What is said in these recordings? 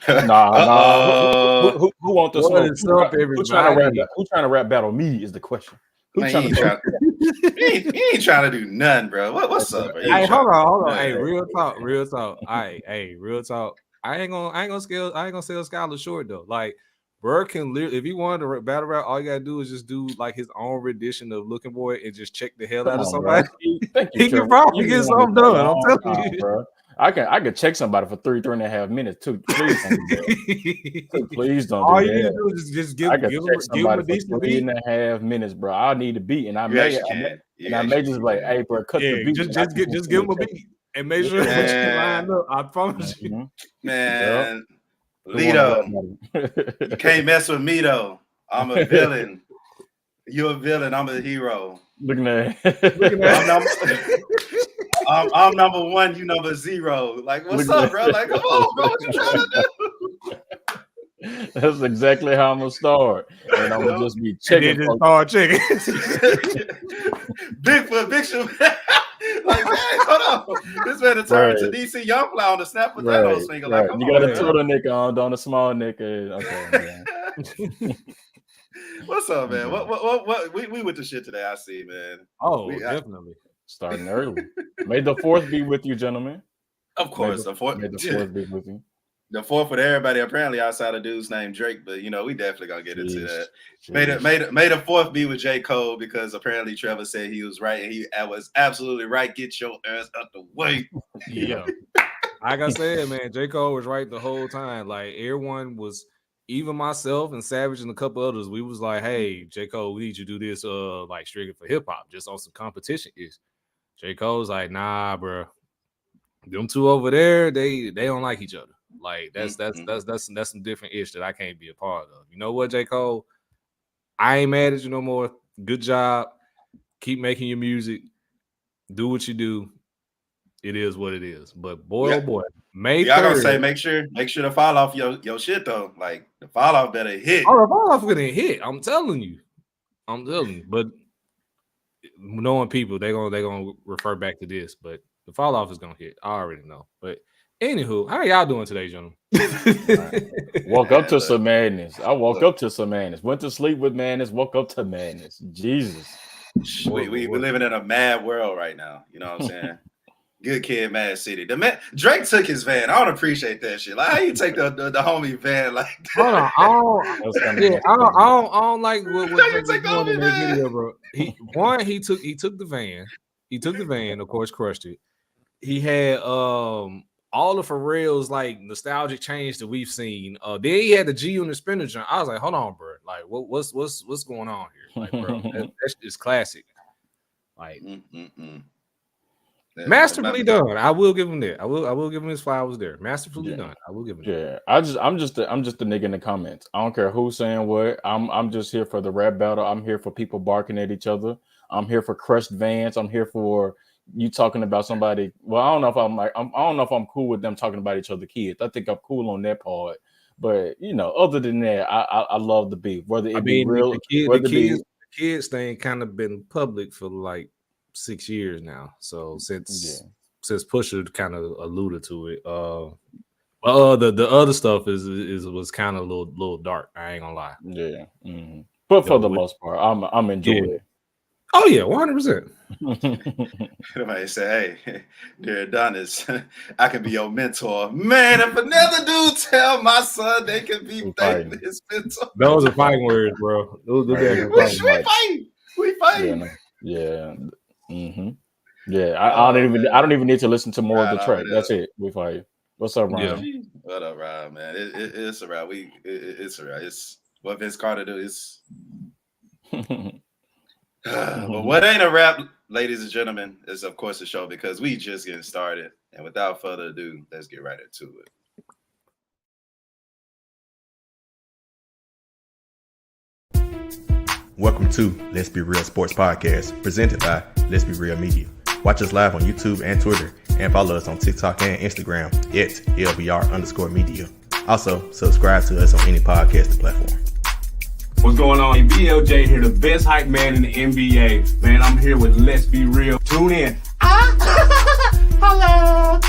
Nah. Who want the What smoke? is up, Who trying to rap battle me is the question. Man, he ain't trying to do nothing, bro. What's up, bro? Hey, hold on. Hey, real talk. All right, hey, real talk. I ain't gonna sell Skylar short though. Like, bro can literally, if he wanted to battle rap, all you gotta do is just do like his own rendition of Looking Boy and just check the hell out of somebody. He can probably get something done. I'm telling you, bro. I could check somebody for 3.5 minutes too. Please don't do that. Please don't. All you need to do is just give him a decent beat. 3.5 minutes, bro. I need a beat, and I may just be like, hey, bro, cut the beat. Just give him a beat and make sure that you line up. I promise you, man. Lito, you can't mess with me though. I'm a villain. You're a villain. I'm a hero. Look at that. I'm number one. You number zero. Like, what's up, bro? Like, come on, bro. What you trying to do? That's exactly how I'm gonna start, and I'm gonna just be checking. Bigfoot, Big Shoe. Like, man, hold on. This man to turn to DC Youngfly on the snap with that whole finger. Like, you got a turtleneck on a small neck. Okay, man. What's up, man? What? We with the shit today. I see, man. Oh, definitely. Starting early. May the fourth be with you, gentlemen. Of course, the fourth be with you. The fourth with everybody, apparently outside of dudes named Drake, but we definitely gonna get into that. May the fourth be with J. Cole, because apparently Trevor said he was right, and he was absolutely right. Get your ass out the way. Yeah. Like I said, man, J. Cole was right the whole time. Like, everyone was, even myself and Savage and a couple others, we was like, hey, J. Cole, we need you to do this like strictly for hip hop, just on some competition is. J. Cole's like, nah, bro. Them two over there, they don't like each other. Like, that's some different ish that I can't be a part of. You know what, J. Cole? I ain't mad at you no more. Good job. Keep making your music. Do what you do. It is what it is. But boy, oh boy, May 3rd. Y'all gonna say make sure to fall off your shit though. Like, the fall off better hit. Oh, the fall off gonna hit. I'm telling you. But knowing people, they're gonna refer back to this. But the fall off is gonna hit. I already know. But anywho, how y'all doing today, gentlemen? Woke up to some madness. I woke up to some madness. Went to sleep with madness. Woke up to madness. Jesus. We're living in a mad world right now. You know what I'm saying? Good kid, Mad City. Drake took his van. I don't appreciate that shit. Like, how you take the homie van like that? Hold on, I don't like what Drake doing in that video, bro. He took the van. He took the van, of course, crushed it. He had all of Pharrell's like nostalgic change that we've seen. Then he had the G Unit spinner joint. I was like, hold on, bro. Like, what's going on here? Like, bro, that's just classic. Like, masterfully done. I will give him that. I will give him his flowers there. Masterfully done. I will give him that. Yeah, I'm just the nigga in the comments. I don't care who's saying what. I'm just here for the rap battle. I'm here for people barking at each other. I'm here for crushed vans. I'm here for you talking about somebody. Well, I don't know if I'm cool with them talking about each other kids. I think I'm cool on that part. But other than that, I love the beef. Whether it be real, the kids thing kind of been public for like 6 years now. So since Pusha kind of alluded to it, the other stuff was kind of a little dark. I ain't gonna lie. Yeah, but for the most part, I'm enjoying it. Oh yeah, 100%. Somebody say, hey, dear Adonis, I can be your mentor. Man, if another dude tell my son they can be his mentor. Those are fighting words, bro. We fighting. Yeah. Yeah, I don't even need to listen to more of the track. That's it. We fight. What's up, Ryan? Yeah. What up, Ryan, man? It's around. It's around. It's what Vince Carter do. It's but what ain't a rap, ladies and gentlemen, is of course a show, because we just getting started. And without further ado, let's get right into it. Welcome to Let's Be Real Sports Podcast, presented by Let's Be Real Media. Watch us live on YouTube and Twitter, and follow us on TikTok and Instagram at LBR_media. Also, subscribe to us on any podcasting platform. What's going on? BLJ here, the best hype man in the NBA. Man, I'm here with Let's Be Real. Tune in. Hello.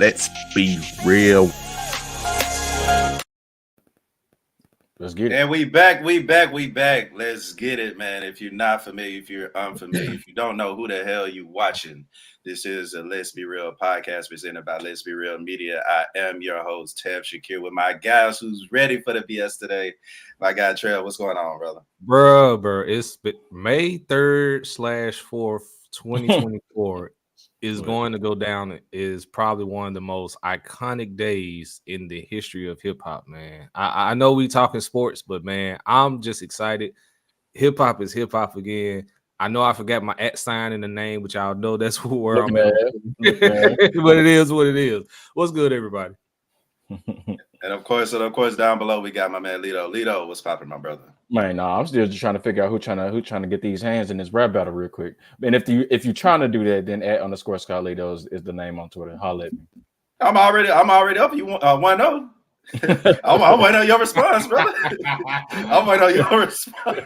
Let's be real. Let's get it. And we back. Let's get it, man. If you're not familiar, if you're unfamiliar, if you don't know who the hell you watching, this is a Let's Be Real podcast presented by Let's Be Real Media. I am your host, Tev Shakir, with my guys who's ready for the BS today. My guy, Trail, what's going on, brother? Bro, it's May 3rd/4th, 2024 is going to go down. Is probably one of the most iconic days in the history of hip hop, man. I know we talking sports, but man, I'm just excited. Hip hop is hip hop again. I know I forgot my @ sign in the name, but y'all know that's where I'm at. But it is what it is. What's good, everybody? And of course, down below we got my man Lito. Lito, what's popping, my brother? Man, no, I'm still just trying to figure out who trying to get these hands in this rap battle real quick. And if you're trying to do that, then @_Scott Lito is the name on Twitter. Holla at me. I'm already up. You want 1-0? I'm waiting on your response, brother. I'm waiting on your response.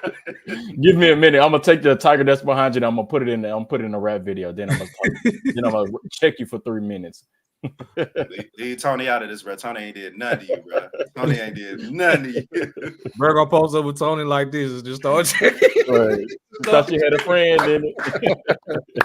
Give me a minute. I'm gonna take the tiger that's behind you. And I'm gonna put it in there. I'm gonna put it in a rap video. Then I'm gonna check you for 3 minutes. Leave Tony out of this, bro. Tony ain't did nothing to you, bro. Tony ain't did nothing to you. Bro, gonna post up with Tony like this and just start checking. Right. Thought you had a friend, didn't it?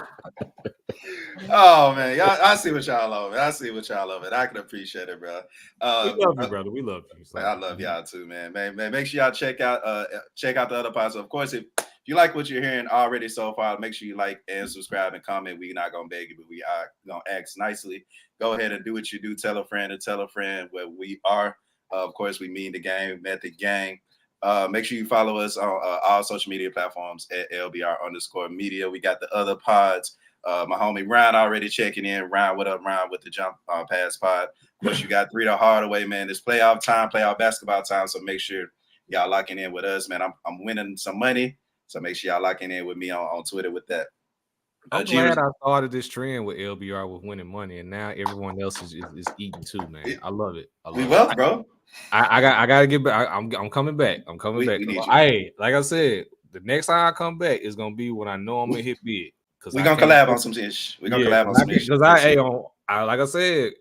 Oh man, y'all, I see what y'all love. I can appreciate it, bro. We love you, brother. We love you. I love y'all too, man. Man, make sure y'all check out the other pods. Of course, if you like what you're hearing already so far, make sure you like and subscribe and comment. We're not gonna beg you, but we are gonna ask nicely. Go ahead and do what you do. Tell a friend where we are. Of course, we mean the game, Method Gang. Make sure you follow us on all social media platforms at LBR_media. We got the other pods. My homie Ryan already checking in. Ryan, what up, Ryan, with the Jump Pass pod. Of course, you got 3 the hard way, man. It's playoff basketball time. So make sure y'all locking in with us, man. I'm winning some money. So make sure y'all locking in with me on Twitter with that. I'm glad I started this trend with LBR with winning money, and now everyone else is eating too, man. I love it. We wealth, bro. I gotta get back. I'm coming back. I'm coming back. Hey, like I said, the next time I come back is gonna be when I know I'm gonna hit big. We're gonna collab on some shit. We're gonna collab on some shit. Because like I said,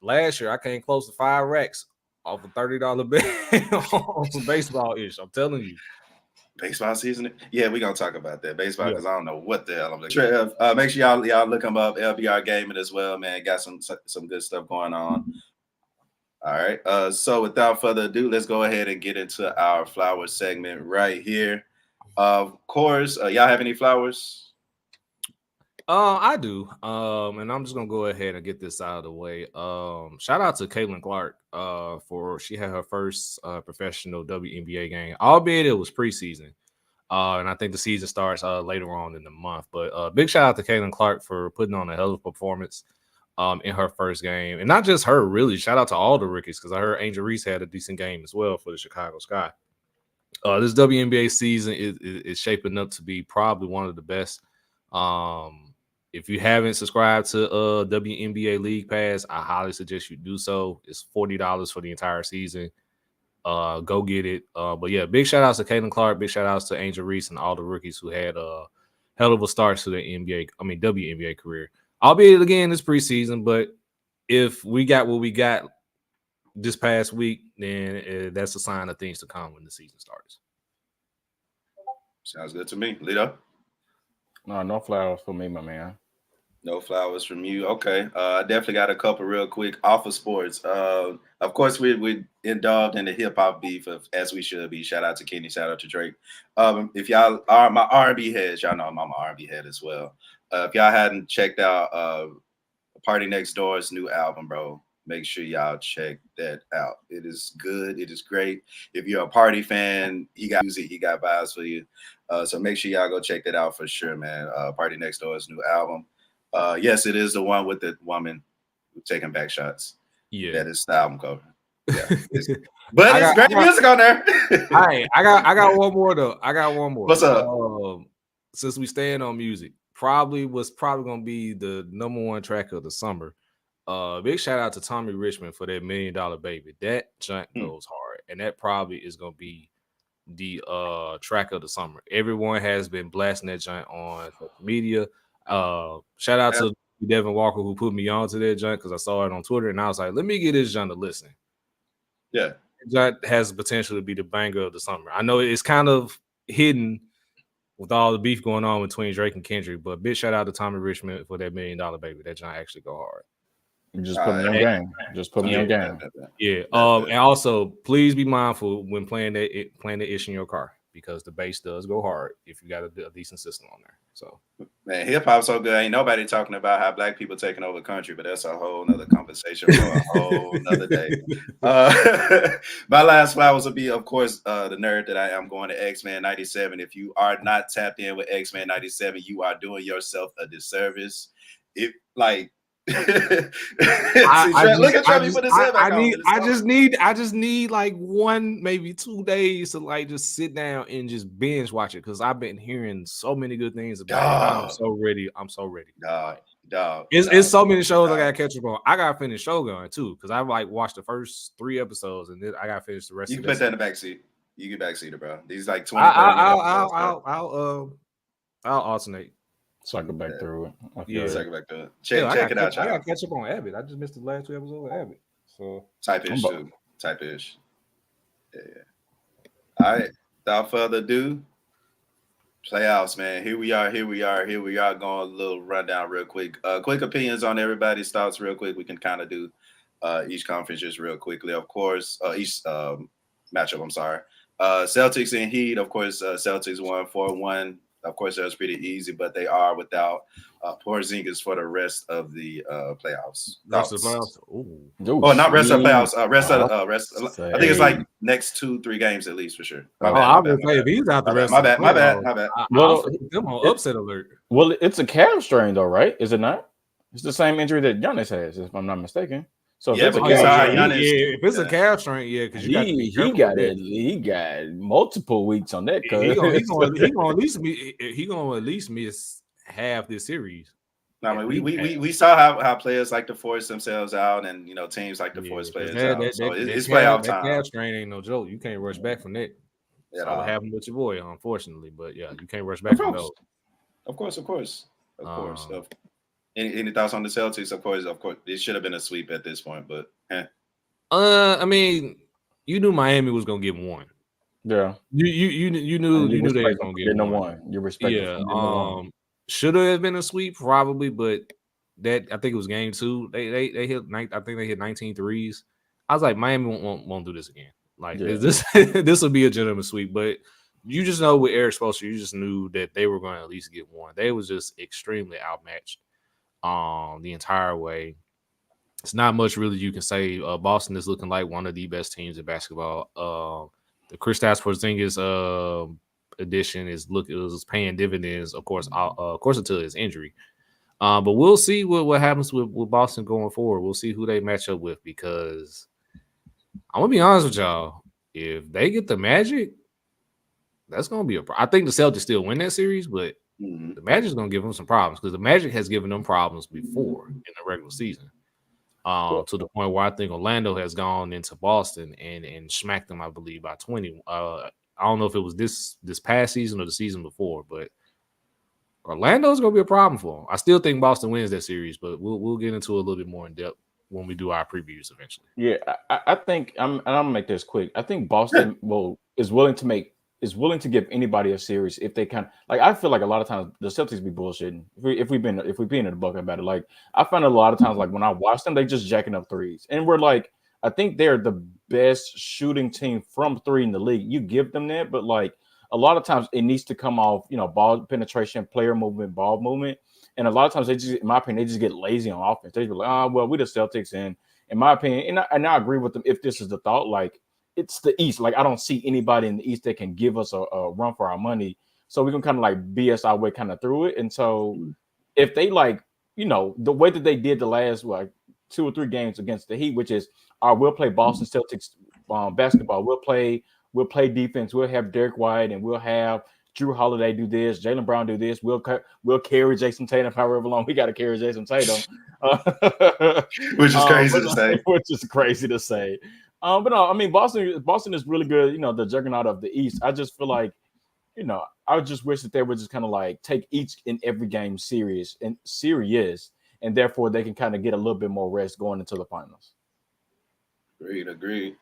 last year I came close to 5 racks off a $30 bet on some baseball ish. I'm telling you. Baseball season? Yeah, we're gonna talk about that. Baseball, because I don't know what the hell I'm looking at. Make sure y'all look them up. LBR Gaming as well, man. Got some good stuff going on. All right. So without further ado, let's go ahead and get into our flower segment right here. Of course, y'all have any flowers? I do. And I'm just gonna go ahead and get this out of the way. Shout out to Caitlin Clark. For she had her first professional WNBA game, albeit it was preseason. And I think the season starts later on in the month. But big shout out to Caitlin Clark for putting on a hell of a performance in her first game, and not just her. Really, shout out to all the rookies, because I heard Angel Reese had a decent game as well for the Chicago Sky. This WNBA season is shaping up to be probably one of the best. If you haven't subscribed to WNBA League Pass, I highly suggest you do so. It's $40 for the entire season. Go get it. But yeah, big shout outs to Caitlin Clark, big shout outs to Angel Reese and all the rookies who had hell of a start to their WNBA career. Albeit again, it's preseason, but if we got what we got this past week, then that's a sign of things to come when the season starts. Sounds good to me. Lito? No flowers for me, my man. No flowers from you. Okay. I definitely got a couple real quick off of sports. Of course, we indulged in the hip hop beef as we should be. Shout out to Kenny. Shout out to Drake. If y'all are my R&B heads, y'all know I'm an R&B head as well. If y'all hadn't checked out Party Next Door's new album, bro, make sure y'all check that out. It is good. It is great. If you're a Party fan, he got music, he got vibes for you. So make sure y'all go check that out for sure, man. Party Next Door's new album. Yes, it is the one with the woman taking back shots. Yeah, that is the album cover. Yeah, but it's great music on there. I got one more though. I got one more. What's up? Since we stand on music, probably gonna be the #1 track of the summer. Big shout out to Tommy Richmond for that $1 Million Baby. That junk goes hard, and that probably is gonna be the track of the summer. Everyone has been blasting that junk on social media. Shout out to Devin Walker who put me on to that junk because I saw it on Twitter and I was like, let me get this junk to listen. Yeah. Junk has the potential to be the banger of the summer. I know it's kind of hidden with all the beef going on between Drake and Kendrick, but big shout out to Tommy Richmond for that $1 Million Baby. That junk actually go hard. You just put me on game. Just put me on game. Yeah. And also, please be mindful when playing that ish in your car because the bass does go hard if you got a decent system on there. So, man, hip hop's so good. Ain't nobody talking about how black people taking over the country, but that's a whole nother conversation for a whole nother day. My last flowers will be, of course, the nerd that I am, going to X-Men 97. If you are not tapped in with X-Men 97, you are doing yourself a disservice. I just need like 1, maybe 2 days to like just sit down and just binge watch it because I've been hearing so many good things about it. I'm so ready. Dog. It's so many shows I gotta catch up on. I gotta finish Shogun too because I like watched the first 3 episodes and then I gotta finish the rest. You of can put that in the back seat. You can backseat it, bro. These like 20. I'll alternate. Cycle back through it. Yeah, cycle back through it. Check it out, y'all. I gotta catch up on Abbott. I just missed the last 2 episodes of Abbott. So type-ish too. Type-ish. Yeah. All right. Without further ado, playoffs, man. Here we are. Going a little rundown real quick. Quick opinions on everybody's thoughts real quick. We can kind of do each conference just real quickly. Of course, each matchup, I'm sorry. Celtics and Heat, of course, Celtics won 4-1. Of course, that was pretty easy, but they are without Porzingis for the rest of the playoffs. Rest of the playoffs? Oh, not rest of the playoffs. Rest. I think it's like next 2-3 games at least for sure. I will play if he's out the rest. My bad. Well, them on upset alert. Well, it's a calf strain though, right? Is it not? It's the same injury that Giannis has, if I'm not mistaken. So if it's a calf strain, because he got multiple weeks on that. He gonna at least miss half this series. I mean, we saw how players like to force themselves out, and teams like to force players out. So it's playoff time. That calf strain ain't no joke. You can't rush back from that. That's what happened with your boy, unfortunately. But yeah, you can't rush back from those. Of course. Any thoughts on the Celtics? Of course, it should have been a sweep at this point, but I mean, you knew Miami was gonna get 1. Yeah, you knew they was gonna get one. You respect. Yeah, should have been a sweep probably, but that I think it was game 2. They hit. I think they hit 19 threes. I was like, Miami won't do this again. Like this will be a gentleman sweep, but. You just know with Eric Spoelstra, you just knew that they were going to at least get 1. They was just extremely outmatched the entire way. It's not much really you can say. Boston is looking like one of the best teams in basketball. The Kristaps Porzingis addition is paying dividends, of course until his injury. But we'll see what happens with Boston going forward. We'll see who they match up with because I'm gonna be honest with y'all. If they get the Magic, that's gonna be I think the Celtics still win that series, but the Magic's gonna give them some problems because the Magic has given them problems before in the regular season. To the point where I think Orlando has gone into Boston and smacked them, I believe, by 20. I don't know if it was this past season or the season before, but Orlando's gonna be a problem for them. I still think Boston wins that series, but we'll get into it a little bit more in depth when we do our previews eventually. Yeah, I think I'm gonna make this quick. I think Boston is willing to give anybody a series if they can. Like I feel like a lot of times the Celtics be bullshitting. If we being in the bucket about it, like I find a lot of times like when I watch them, they just jacking up threes, and we're like, I think they're the best shooting team from 3 in the league. You give them that, but like a lot of times it needs to come off, ball penetration, player movement, ball movement, and a lot of times they just, in my opinion, they just get lazy on offense. They be like, well, we the Celtics, and in my opinion, and I agree with them if this is the thought, like. It's the East. Like I don't see anybody in the East that can give us a run for our money. So we can kind of like BS our way kind of through it. And so if they like, the way that they did the last 2 or 3 games against the Heat, which is we'll play Boston Celtics basketball. We'll play defense. We'll have Derek White and we'll have Drew Holiday do this. Jaylen Brown do this. We'll carry Jason Tatum however long we got to carry Jason Tatum, which is crazy to say. Which is crazy to say. But no, I mean Boston is really good. The juggernaut of the East. I just feel like, I just wish that they would just kind of like take each and every game serious, and and therefore they can kind of get a little bit more rest going into the finals. Agreed.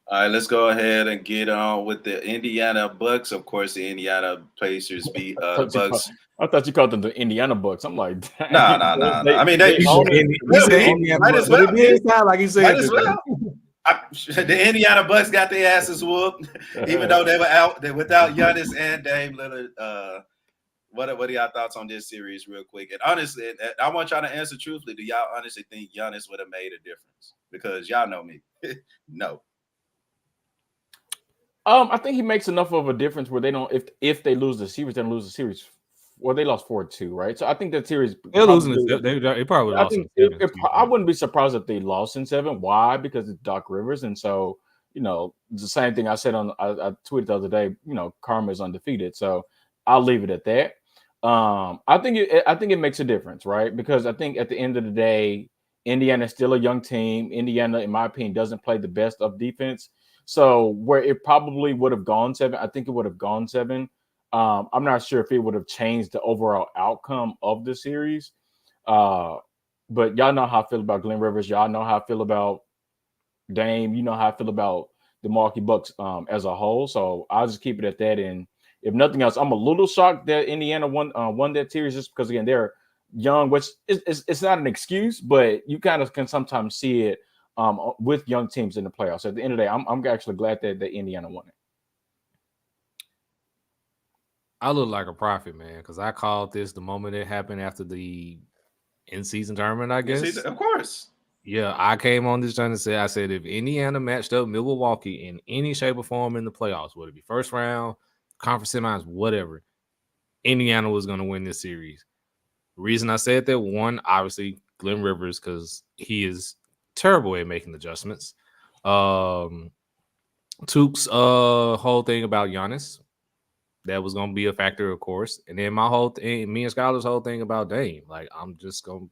All right, let's go ahead and get on with the Indiana Bucks. Of course, the Indiana Pacers beat the Bucks. I thought you called them the Indiana Bucks. I'm like, no. I mean, he said Indiana, might as but well. it did sound like he said Might as well. The Indiana Bucks got their asses whooped, even though they were out. They without Giannis and Dame Lillard. What are y'all thoughts on this series, real quick? And honestly, I want y'all to answer truthfully. Do y'all honestly think Giannis would have made a difference? Because y'all know me. No. I think he makes enough of a difference where they don't. If they lose the series, they don't lose the series. Well, they lost 4-2, right? So I think that series they're losing. They probably lost. I wouldn't be surprised if they lost in 7. Why? Because it's Doc Rivers, and so the same thing I said I tweeted the other day. Karma is undefeated, so I'll leave it at that. I think it makes a difference, right? Because I think at the end of the day, Indiana is still a young team. Indiana, in my opinion, doesn't play the best of defense. So where it probably would have gone 7, I think it would have gone 7. I'm not sure if it would have changed the overall outcome of the series. But y'all know how I feel about Glenn Rivers. Y'all know how I feel about Dame. You know how I feel about the Milwaukee Bucks as a whole. So I'll just keep it at that. And if nothing else, I'm a little shocked that Indiana won that series just because, again, they're young, which it's not an excuse, but you kind of can sometimes see it with young teams in the playoffs. At the end of the day, I'm actually glad that Indiana won it. I look like a prophet, man, because I called this the moment it happened after the in-season tournament, I guess. Of course. Yeah, I came on this trying to say, I said, if Indiana matched up Milwaukee in any shape or form in the playoffs, whether it be first round, conference semis, whatever, Indiana was going to win this series. The reason I said that, one, obviously, Glenn Rivers, because he is terrible at making adjustments. Took's whole thing about Giannis, that was going to be a factor, of course. And then my whole thing, me and Skylar's whole thing about Dame. Like, I'm just going to,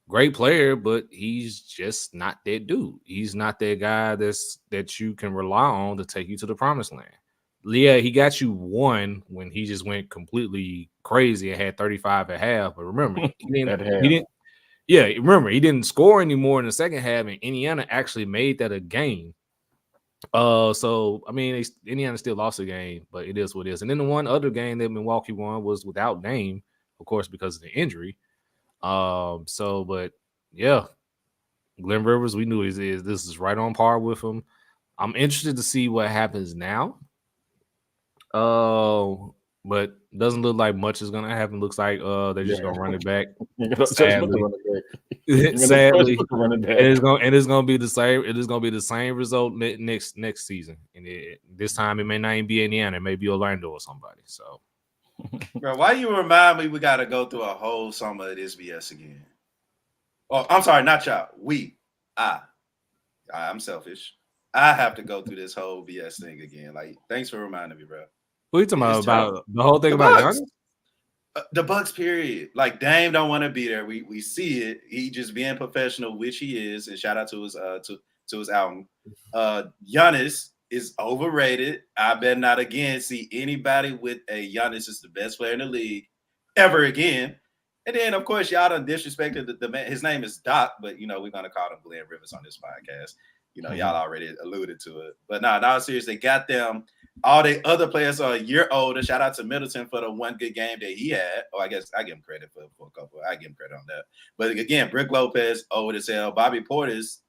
great player, but he's just not that dude. He's not that guy that you can rely on to take you to the promised land. Yeah, he got you one when he just went completely crazy and had 35 at half. But remember, he didn't score anymore in the second half, and Indiana actually made that a game. So I mean, Indiana still lost the game, but it is what it is. And then the one other game that Milwaukee won was without Dame, of course, because of the injury. But yeah, Glenn Rivers, we knew this is right on par with him. I'm interested to see what happens now. But doesn't look like much is gonna happen. Looks like they're just gonna run it back. Sadly, and it's gonna be the same. It is gonna be the same result next season. And this time it may not even be Indiana. It may be Orlando or somebody. So, bro, why you remind me we got to go through a whole summer of this BS again? Oh, I'm sorry, not y'all. I'm selfish. I have to go through this whole BS thing again. Like, thanks for reminding me, bro. What are you talking about the whole thing about Giannis? The Bucks, period. Like, Dame don't want to be there. We see it. He just being professional, which he is. And shout out to his to his album. Giannis is overrated. I bet not again see anybody with a Giannis is the best player in the league ever again. And then, of course, y'all done disrespected the man. His name is Doc, but we're gonna call him Glenn Rivers on this podcast. Y'all already alluded to it. But no, seriously, they got them. All the other players are a year older. Shout out to Middleton for the one good game that he had. Oh, I guess I give him credit for a couple. I give him credit on that. But again, Brook Lopez, old as hell. Bobby Portis,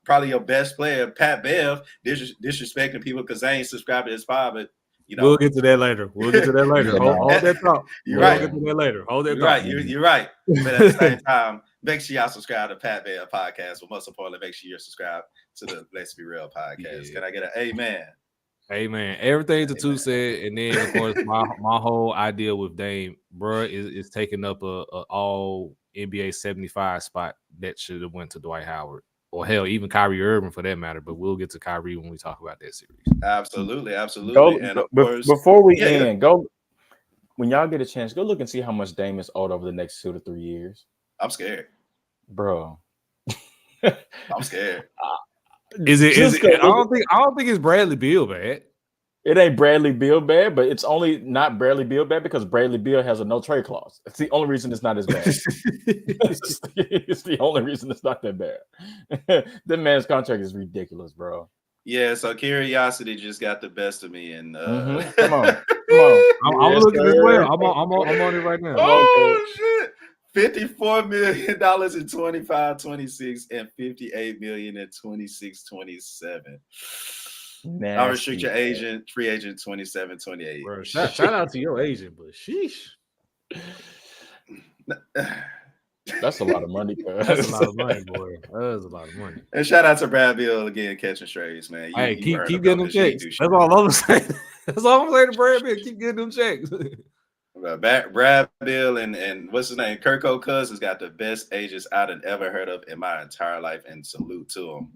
probably your best player. Pat Bev, disrespecting people because they ain't subscribed to his pod, but we'll get to that later. Hold that thought. You're right. We'll get to that later. Hold that You're thought. Right. You're right. But at the same time, make sure y'all subscribe to Pat Bev podcast. But most importantly, make sure you're subscribed to the Let's Be Real podcast. Yeah. Can I get an amen? Amen. Everything the two said, and then of course my whole idea with Dame, bro, is taking up a all NBA 75 spot that should have went to Dwight Howard. Or hell, even Kyrie Irving for that matter. But we'll get to Kyrie when we talk about that series. Absolutely. And of course, before we end, go when y'all get a chance, go look and see how much Dame is owed over the next 2 to 3 years. I'm scared, bro. I'm scared. Is it? I don't think it's Bradley Beal, man. It ain't Bradley Beal bad, but it's only not Bradley Beal bad because Bradley Beal has a no trade clause. It's the only reason it's not as bad. It's the only reason it's not that bad. That man's contract is ridiculous, bro. Yeah, so curiosity just got the best of me, and Come on. I'm Yes, looking as sir. well. I'm on it right now. Oh shit! $54 million in 25, 26, and $58 million in 26, 27. I'll restrict your agent, free agent 27, 28. Bro, shout out to your agent, but sheesh. That's a lot of money, cuz. That's a lot of money, boy. That's a lot of money. And shout out to Brad Bill again, catching strays, man. Hey, keep getting them checks. That's all I'm saying. That's all I'm saying to Brad Bill. Keep getting them checks. Brad Bill and what's his name? Kirko Cousins got the best agents I'd ever heard of in my entire life, and salute to them.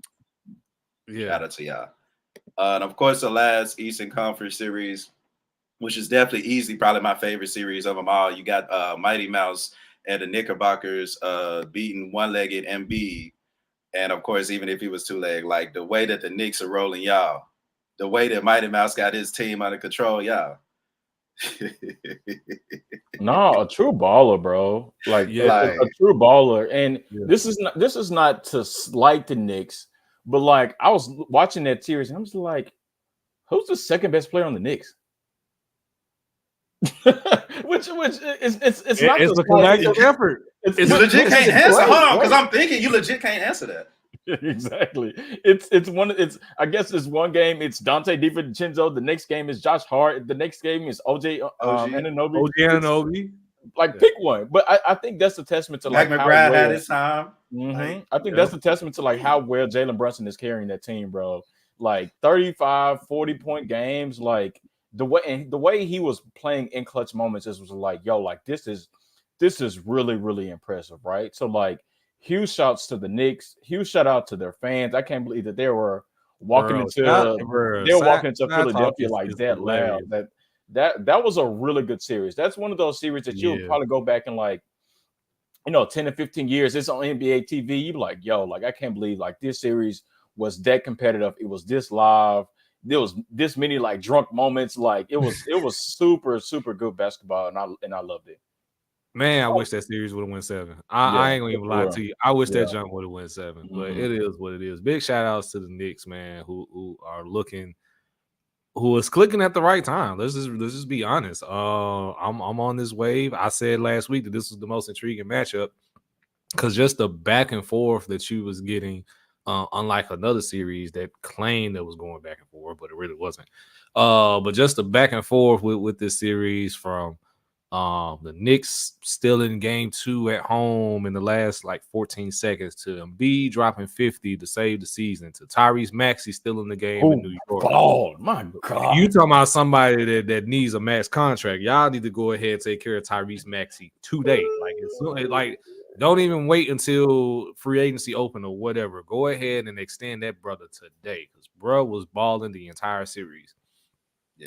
Yeah. Shout out to y'all. And of course, the last Eastern Conference series, which is definitely easily probably my favorite series of them all. You got Mighty Mouse and the Knickerbockers beating one-legged Embiid. And of course, even if he was two-legged, like the way that the Knicks are rolling y'all, the way that Mighty Mouse got his team under control, y'all. No, a true baller, bro. Like a true baller. And this is not to slight the Knicks, but like I was watching that series and I was like, who's the second best player on the Knicks? which it's not a collective effort. It's legit can't answer. Hold on, because I'm thinking you legit can't answer that. Exactly. I guess it's one game. It's Dante DiVincenzo. The next game is Josh Hart. The next game is OG Anunoby. Like pick one. But I think that's a testament to like McBride had his time. I think that's a testament to like how well Jalen Brunson is carrying that team, bro. Like 35, 40-point games. Like the way he was playing in clutch moments was like, yo, like this is really, really impressive, right? So like huge shouts to the Knicks, huge shout out to their fans. I can't believe that they were walking into Philadelphia like that loud. That was a really good series. That's one of those series that you'll probably go back and like, 10 to 15 years. It's on NBA TV. You be like, yo, like I can't believe like this series was that competitive. It was this live. There was this many like drunk moments. Like it was super, super good basketball, and I loved it. Man, I wish that series would have won 7. I ain't gonna even lie to you. I wish that jump would have won 7, but it is what it is. Big shout outs to the Knicks, man, who is clicking at the right time. Let's just be honest. I'm on this wave. I said last week that this was the most intriguing matchup because just the back and forth that you was getting, unlike another series that claimed that was going back and forth, but it really wasn't. But just the back and forth with this series from the Knicks still in game 2 at home in the last like 14 seconds to Embiid dropping 50 to save the season to Tyrese Maxey still in the game in New York. Oh my God! You talking about somebody that needs a max contract? Y'all need to go ahead and take care of Tyrese Maxey today. Like don't even wait until free agency open or whatever. Go ahead and extend that brother today because bro was balling the entire series.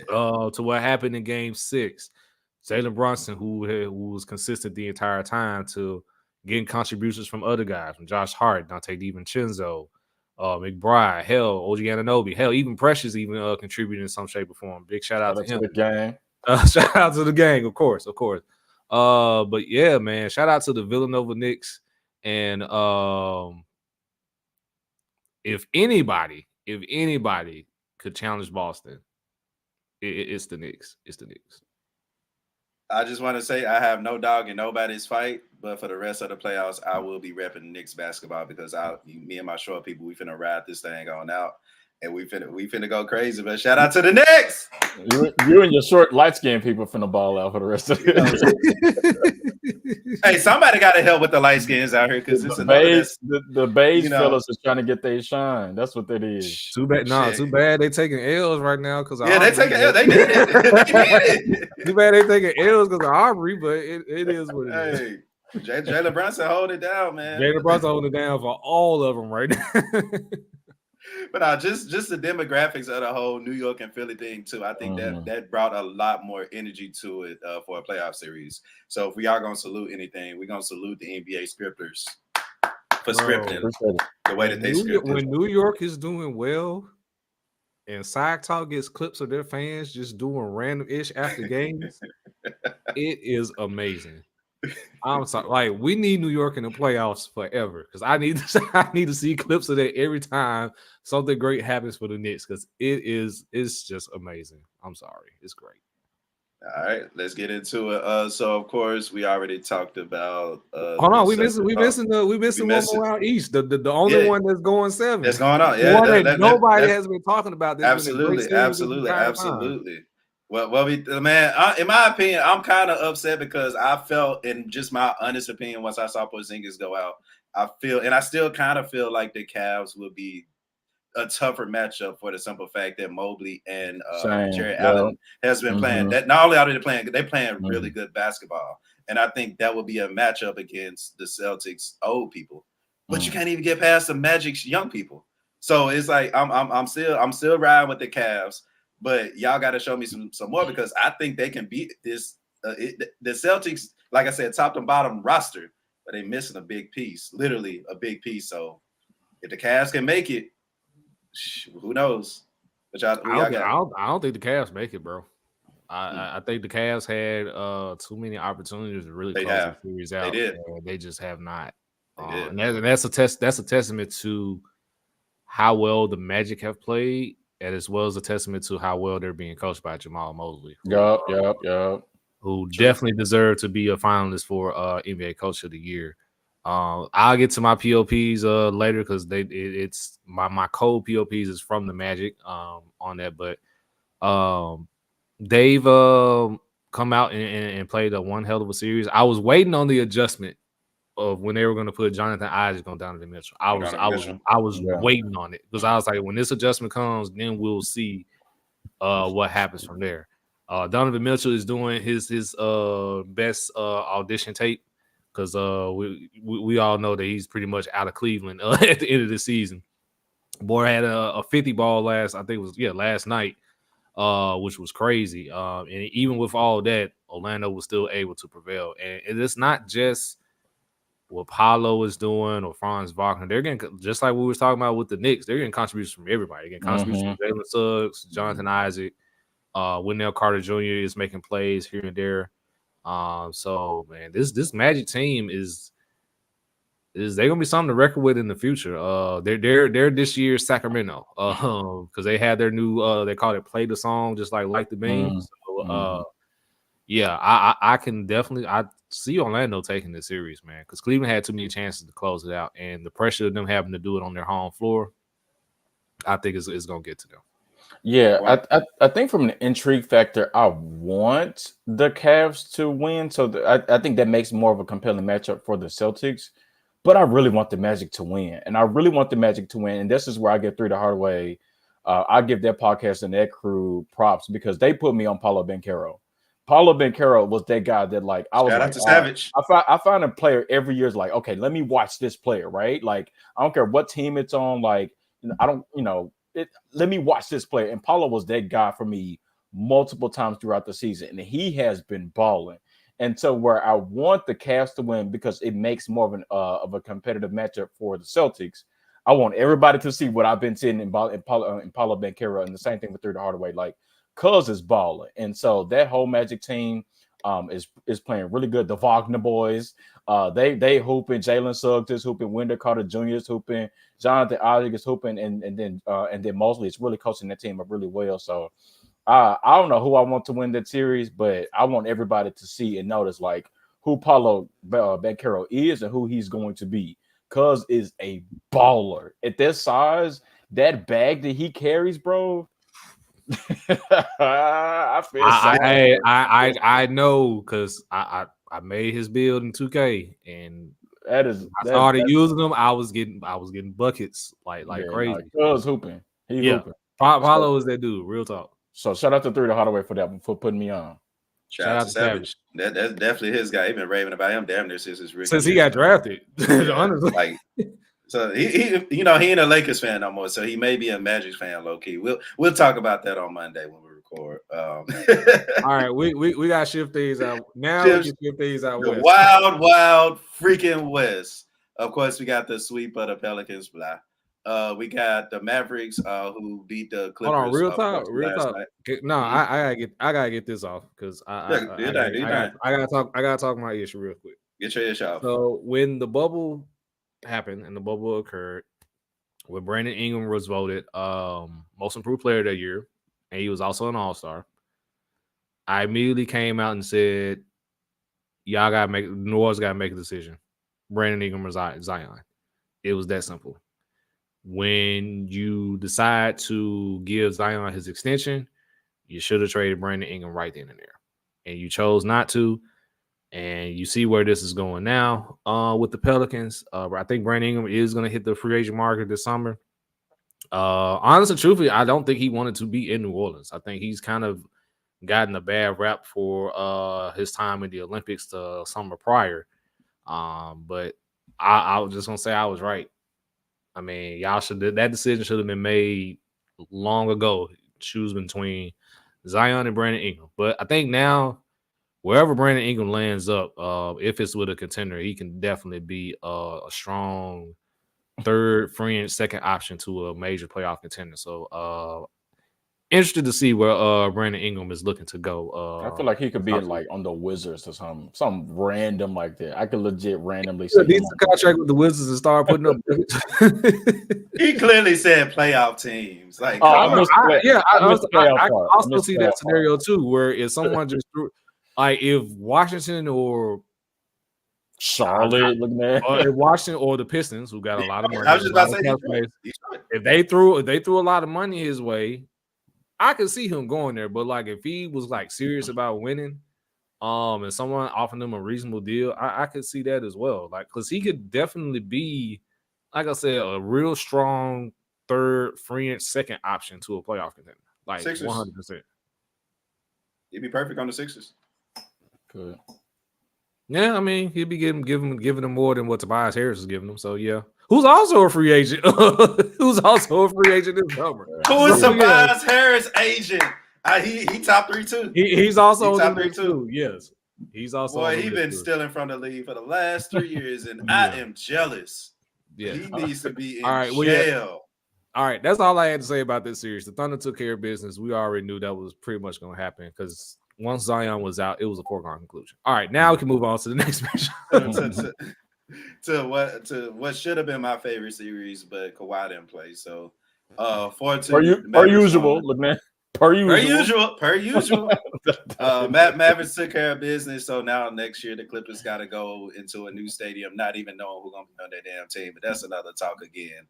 To what happened in game 6. Jalen Brunson, who was consistent the entire time, to getting contributions from other guys, from Josh Hart, Dante DiVincenzo, McBride, hell, OG Anunoby, hell, even Precious contributed in some shape or form. Big shout out to him. The gang. Shout out to the gang, of course. But yeah, man, shout out to the Villanova Knicks. And if anybody could challenge Boston, it's the Knicks. It's the Knicks. I just want to say I have no dog in nobody's fight, but for the rest of the playoffs, I will be repping Knicks basketball because me and my short people, we finna ride this thing on out, and we finna go crazy. But shout out to the Knicks. You and your short light skinned people finna ball out for the rest of it. Hey, somebody got to help with the light skins out here because the beige fellas is trying to get their shine. That's what that is. Too bad. Too bad they taking L's right now because they taking L's. They need it. Too bad they taking L's because of Aubrey, but it is what it is. Jalen Brunson hold it down, man. Jalen Brunson holding it down for all of them right now. But just the demographics of the whole New York and Philly thing too. I think that brought a lot more energy to it for a playoff series. So if we are gonna salute anything, we're gonna salute the NBA scripters for scripting the way that they scripted. When New York is doing well, and Side Talk gets clips of their fans just doing random ish after games, it is amazing. I'm sorry, like we need New York in the playoffs forever because I need to see clips of that every time something great happens for the Knicks because it's just amazing. I'm sorry, it's great. All right, let's get into it. So of course we already talked about. Hold on, we missing one more out east. The only one that's going 7. That's going on. The Yeah, one that nobody has been talking about. Absolutely. Well, in my opinion, I'm kind of upset because I felt, in just my honest opinion, once I saw Porzingis go out, I still kind of feel like the Cavs would be a tougher matchup for the simple fact that Mobley and Jared Allen has been playing. That not only are they playing, they're playing really good basketball, and I think that would be a matchup against the Celtics old people. But you can't even get past the Magic's young people. So it's like I'm still riding with the Cavs, but y'all got to show me some more because I think they can beat this. The Celtics, like I said, top to bottom roster, but they missing a big piece, literally a big piece. So if the Cavs can make it, who knows? But I don't think the Cavs make it, bro. I think the Cavs had too many opportunities to really close the series out. They just have not. And that's a testament to how well the Magic have played, and as well as a testament to how well they're being coached by Jamal Mosley. Yup. Who definitely deserve to be a finalist for NBA Coach of the Year. I'll get to my POPs later because it's my cold POPs is from the Magic on that, but they've come out and played a one hell of a series. I was waiting on the adjustment of when they were going to put Jonathan Isaac on Donovan Mitchell. I was waiting on it because I was like, when this adjustment comes, then we'll see what happens from there. Donovan Mitchell is doing his best audition tape because we all know that he's pretty much out of Cleveland at the end of the season. Boy had a 50 ball last night, which was crazy. And even with all that, Orlando was still able to prevail. And it's not just what Paolo is doing or Franz Wagner. They're getting, just like we were talking about with the Knicks, they're getting contributions from everybody. They're getting contributions from Jalen Suggs, Jonathan Isaac, Wendell Carter Jr. is making plays here and there. So man, this Magic team is they're gonna be something to record with in the future. They're this year's Sacramento, because they had their new they call it Play the Song, just like the Beam. So I can definitely see Orlando taking this series, man, because Cleveland had too many chances to close it out, and the pressure of them having to do it on their home floor, I think is gonna get to them. Yeah, I think from an intrigue factor, I want the Cavs to win. So I think that makes more of a compelling matchup for the Celtics. But I really want the Magic to win. And I really want the Magic to win. And this is where I get through the hard way. I give that podcast and that crew props because they put me on Paolo Banchero. Paolo Banchero was that guy that, like, I was shout like, out to Savage. I find a player every year is like, okay, let me watch this player, right? Like, I don't care what team it's on. Like, I don't, let me watch this player. And Paolo was that guy for me multiple times throughout the season. And he has been balling. And so where I want the Cavs to win because it makes more of a competitive matchup for the Celtics, I want everybody to see what I've been seeing in Paulo Banchero, and the same thing with Through the Hardaway. Like, Cuz is balling. And so that whole Magic team is playing really good. The Wagner boys, they hooping. Jalen Suggs is hooping. Wendell Carter Jr. is hooping. Jonathan Isaac is hooping. And then Mosley is really coaching that team up really well. So I don't know who I want to win that series, but I want everybody to see and notice, like, who Paulo Banchero is and who he's going to be. Cuz is a baller. At this size, that bag that he carries, bro. I feel I know because I made his build in 2K, and I started using them. I was getting buckets like crazy. Cuz hooping. He's hooping. Paulo is that dude. Real talk. So shout out to Through the Hardaway for that, for putting me on. Shout out to Savage. That's definitely his guy. He's been raving about him damn near since his rookie. Since he got drafted. Honestly. Like, so he ain't a Lakers fan no more. So he may be a Magic fan low key. We'll talk about that on Monday when we record. All right, we got to shift things out. Now we can shift things out. The wild freaking West. Of course, we got the sweep of the Pelicans. Blah. We got the Mavericks who beat the Clippers. Hold on, real talk. No, Mm-hmm. I gotta get this off because I gotta talk my issue real quick. Get your issue off. So when the bubble happened and the bubble occurred, when Brandon Ingram was voted most improved player that year, and he was also an all-star, I immediately came out and said, y'all gotta make New Orleans gotta make a decision. Brandon Ingram or Zion. It was that simple. When you decide to give Zion his extension, you should have traded Brandon Ingram right then and there. And you chose not to. And you see where this is going now with the Pelicans. I think Brandon Ingram is going to hit the free agent market this summer. Honestly, truthfully, I don't think he wanted to be in New Orleans. I think he's kind of gotten a bad rap for his time in the Olympics the summer prior. But I was just going to say I was right. I mean, that decision should have been made long ago. Choose between Zion and Brandon Ingram. But I think now, wherever Brandon Ingram lands up, if it's with a contender, he can definitely be a strong third, fringe, second option to a major playoff contender. So interested to see where Brandon Ingram is looking to go. I feel like he could be like on the Wizards or something random like that. I could legit randomly see him contract with the Wizards and start putting up. He clearly said playoff teams. Like, I also see that scenario too, where if someone just threw, like, if Washington or Charlotte, or Washington or the Pistons, who got a lot of money, I was just about to say, if they threw a lot of money his way, I could see him going there. But like, if he was like serious about winning, and someone offered him a reasonable deal, I could see that as well. Like, because he could definitely be, like I said, a real strong third, fringe, second option to a playoff contender. Like 100%. He'd be perfect on the Sixers. Good. Yeah, I mean, he'd be giving them more than what Tobias Harris is giving them. So yeah, who's also a free agent? Who's also a free agent this summer? Who is Tobias Harris agent? He top 3 too. He's also top 3 too. Yes, he's also. Boy, he's been stealing from the league for the last 3 years, and I am jealous. Yeah, he needs to be in jail. Yeah. All right, that's all I had to say about this series. The Thunder took care of business. We already knew that was pretty much going to happen because once Zion was out, it was a foregone conclusion. All right, now we can move on to the next match. to what should have been my favorite series, but Kawhi didn't play. So, 4-2. Per usual, look, man. Per usual. Mavericks took care of business. So now next year the Clippers got to go into a new stadium, not even knowing who's going to be on their damn team. But that's another talk again,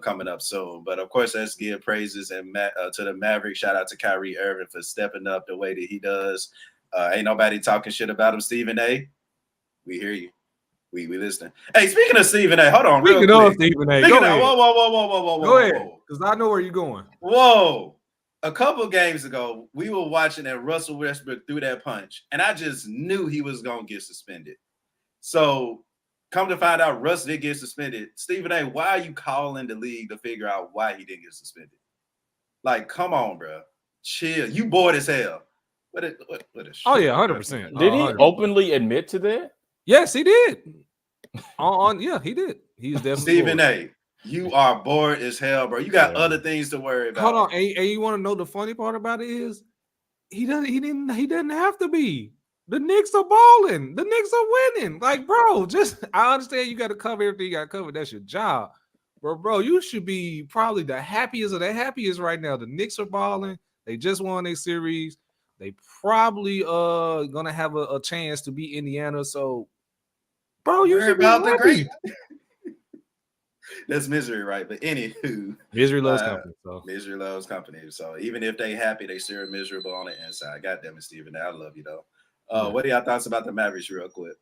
coming up soon. But of course, let's give praises and to the Mavericks. Shout out to Kyrie Irving for stepping up the way that he does. Ain't nobody talking shit about him. Stephen A., we hear you. We listening. Hey, speaking of Stephen A., hold on. Speaking of Stephen A., go ahead. Whoa. Go ahead, because I know where you're going. Whoa. A couple games ago, we were watching and Russell Westbrook threw that punch, and I just knew he was going to get suspended. So, come to find out, Russ did get suspended. Stephen A., why are you calling the league to figure out why he didn't get suspended? Like, come on, bro. Chill. You bored as hell. What a oh, yeah, 100%. Did he openly admit to that? Yes, he did. Yeah, he did. He's definitely Stephen bored. A., you are bored as hell, bro. You got other things to worry about. Hold on, and you want to know the funny part about it is he doesn't have to be. The Knicks are balling. The Knicks are winning. Like, bro, I understand you got to cover everything you got to cover. That's your job. Bro, you should be probably the happiest of the happiest right now. The Knicks are balling. They just won a series. They probably gonna have a chance to beat Indiana. So, bro, you should be about the great. That's misery, right? But anywho, misery loves company. So misery loves company. So even if they happy, they still miserable on the inside. God damn it, Stephen, I love you though. What are y'all thoughts about the Mavericks, real quick?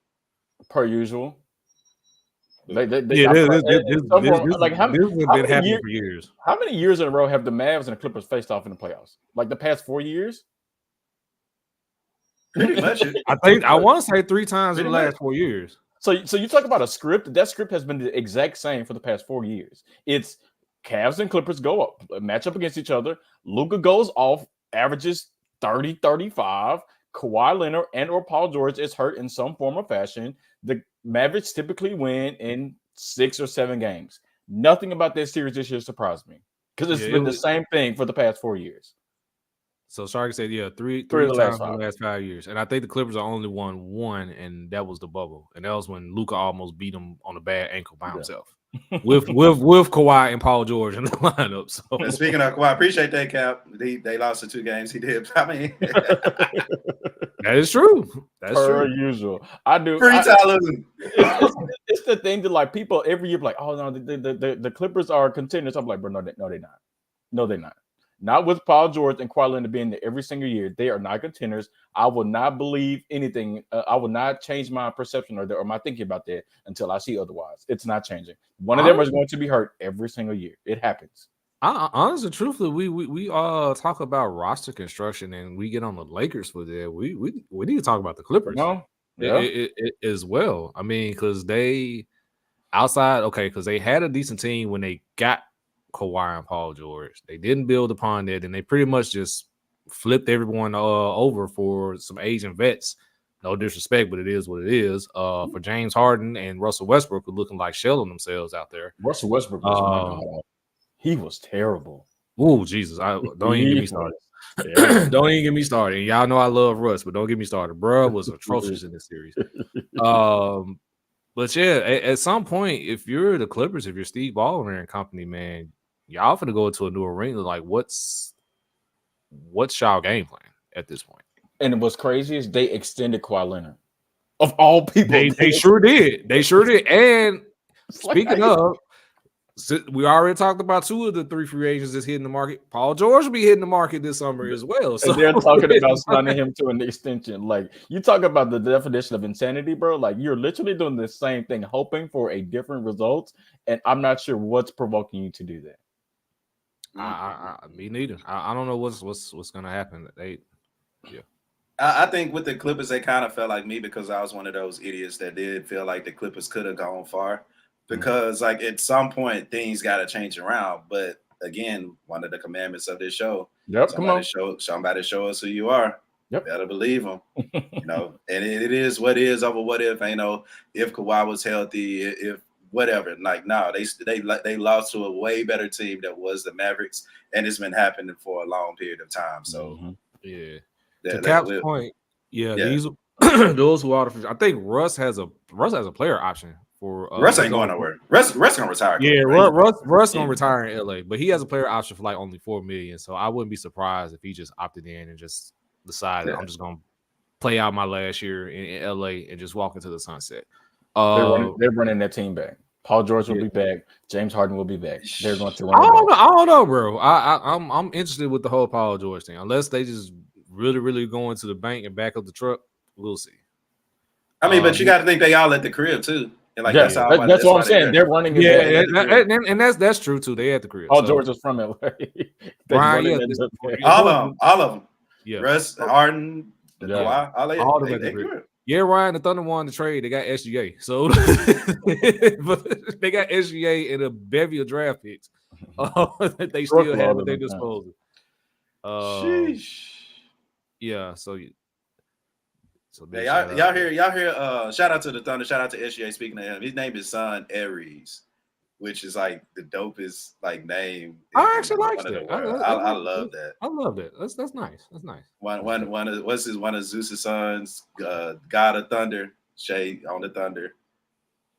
Per usual. How many years? How many years in a row have the Mavs and the Clippers faced off in the playoffs? Like the past 4 years? Pretty much. I want to say 3 times in the last 4 years. So you talk about a script. That script has been the exact same for the past 4 years. It's Cavs and Clippers go up, match up against each other. Luka goes off, averages 30, 35. Kawhi Leonard and or Paul George is hurt in some form or fashion. The Mavericks typically win in 6 or 7 games. Nothing about that series this year surprised me because it's been the same thing for the past 4 years. So Shark said, three of the times last in the last 5 years. And I think the Clippers are only won one, and that was the bubble. And that was when Luka almost beat him on a bad ankle by himself. with Kawhi and Paul George in the lineup. So and speaking of Kawhi, I appreciate that, Cap. They lost the 2 games he did. I mean, that is true. That's per true. usual. I do. It's the thing that like people every year be like, oh no, the Clippers are contenders. I'm like, bro, no, they're not. No, they're not. Not with Paul George and Kawhi Leonard being there every single year. They are not contenders. I will not believe anything. I will not change my perception or my thinking about that until I see otherwise. It's not changing. One of them is going to be hurt every single year. It happens. Honestly, truthfully, we talk about roster construction and we get on the Lakers for that. We need to talk about the Clippers. No, it as well. I mean, because they because they had a decent team when they got Kawhi and Paul George. They didn't build upon it, and they pretty much just flipped everyone over for some Asian vets. No disrespect, but it is what it is. For James Harden and Russell Westbrook, who looking like shelling themselves out there. Russell Westbrook was he was terrible. Oh Jesus! Don't even get me started. Don't even get me started. And y'all know I love Russ, but don't get me started. Bruh was atrocious in this series. But yeah, at some point, if you're the Clippers, if you're Steve Ballmer and company, man, y'all finna go into a new arena. Like, what's y'all game plan at this point? And what's crazy is they extended Kawhi Leonard. Of all people, they sure did. They sure did. And speaking of, we already talked about 2 of the 3 free agents that's hitting the market. Paul George will be hitting the market this summer as well. So and they're talking about signing him to an extension. Like, you talk about the definition of insanity, bro. Like, you're literally doing the same thing, hoping for a different result. And I'm not sure what's provoking you to do that. Me neither. I don't know what's gonna happen. I think with the Clippers, they kind of felt like me because I was one of those idiots that did feel like the Clippers could have gone far. Because like at some point things got to change around, but again, one of the commandments of this show, somebody show us who you are. Yep. Better believe them, and it is what is over what if, if Kawhi was healthy, if whatever. Like, no, they lost to a way better team that was the Mavericks, and it's been happening for a long period of time. So to Cap's point, these those who are I think Russ has a player option. For Russ ain't going nowhere. Russ gonna retire. Yeah, Russ gonna retire in LA, but he has a player option for like only $4 million. So I wouldn't be surprised if he just opted in and just decided I'm just gonna play out my last year in LA and just walk into the sunset. They're running their team back. Paul George will be back. James Harden will be back. They're going to run. I don't know, bro. I'm interested with the whole Paul George thing. Unless they just really, really go into the bank and back up the truck, we'll see. I mean, but you got to think they all at the crib too. And like that's what I'm saying. They're running. And that's true too. They at the crib. Paul George is from LA. All of them. Yeah. Russ, Harden, Kawhi, all of them at the crib. Yeah, Ryan, the Thunder won the trade. They got SGA. So but they got SGA and a bevy of draft picks. They still have at their disposal. Sheesh. Yeah, y'all hear shout out to the Thunder, shout out to SGA. Speaking of him, his name is Son Aries, which is like the dopest like name. I actually like that. I love that. I love that. That's nice. That's nice. One of Zeus's sons, God of Thunder, Shay on the Thunder.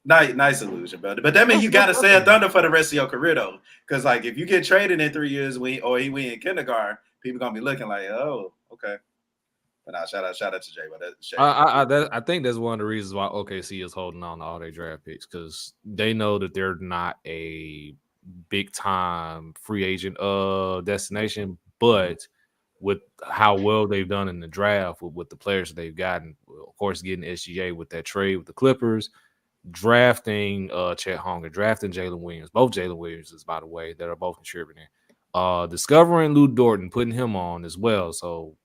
Nice illusion, brother. But that means you gotta stay a Thunder for the rest of your career though. Because like if you get traded in 3 years we in kindergarten, people gonna be looking like, oh, okay. But now shout out to Jay. But I think that's one of the reasons why OKC is holding on to all their draft picks, because they know that they're not a big time free agent destination, but with how well they've done in the draft with the players that they've gotten, of course, getting SGA with that trade with the Clippers, drafting Chet Holmgren, drafting Jalen Williams, both Jalen Williamses, by the way, that are both contributing, discovering Lou Dorton, putting him on as well. So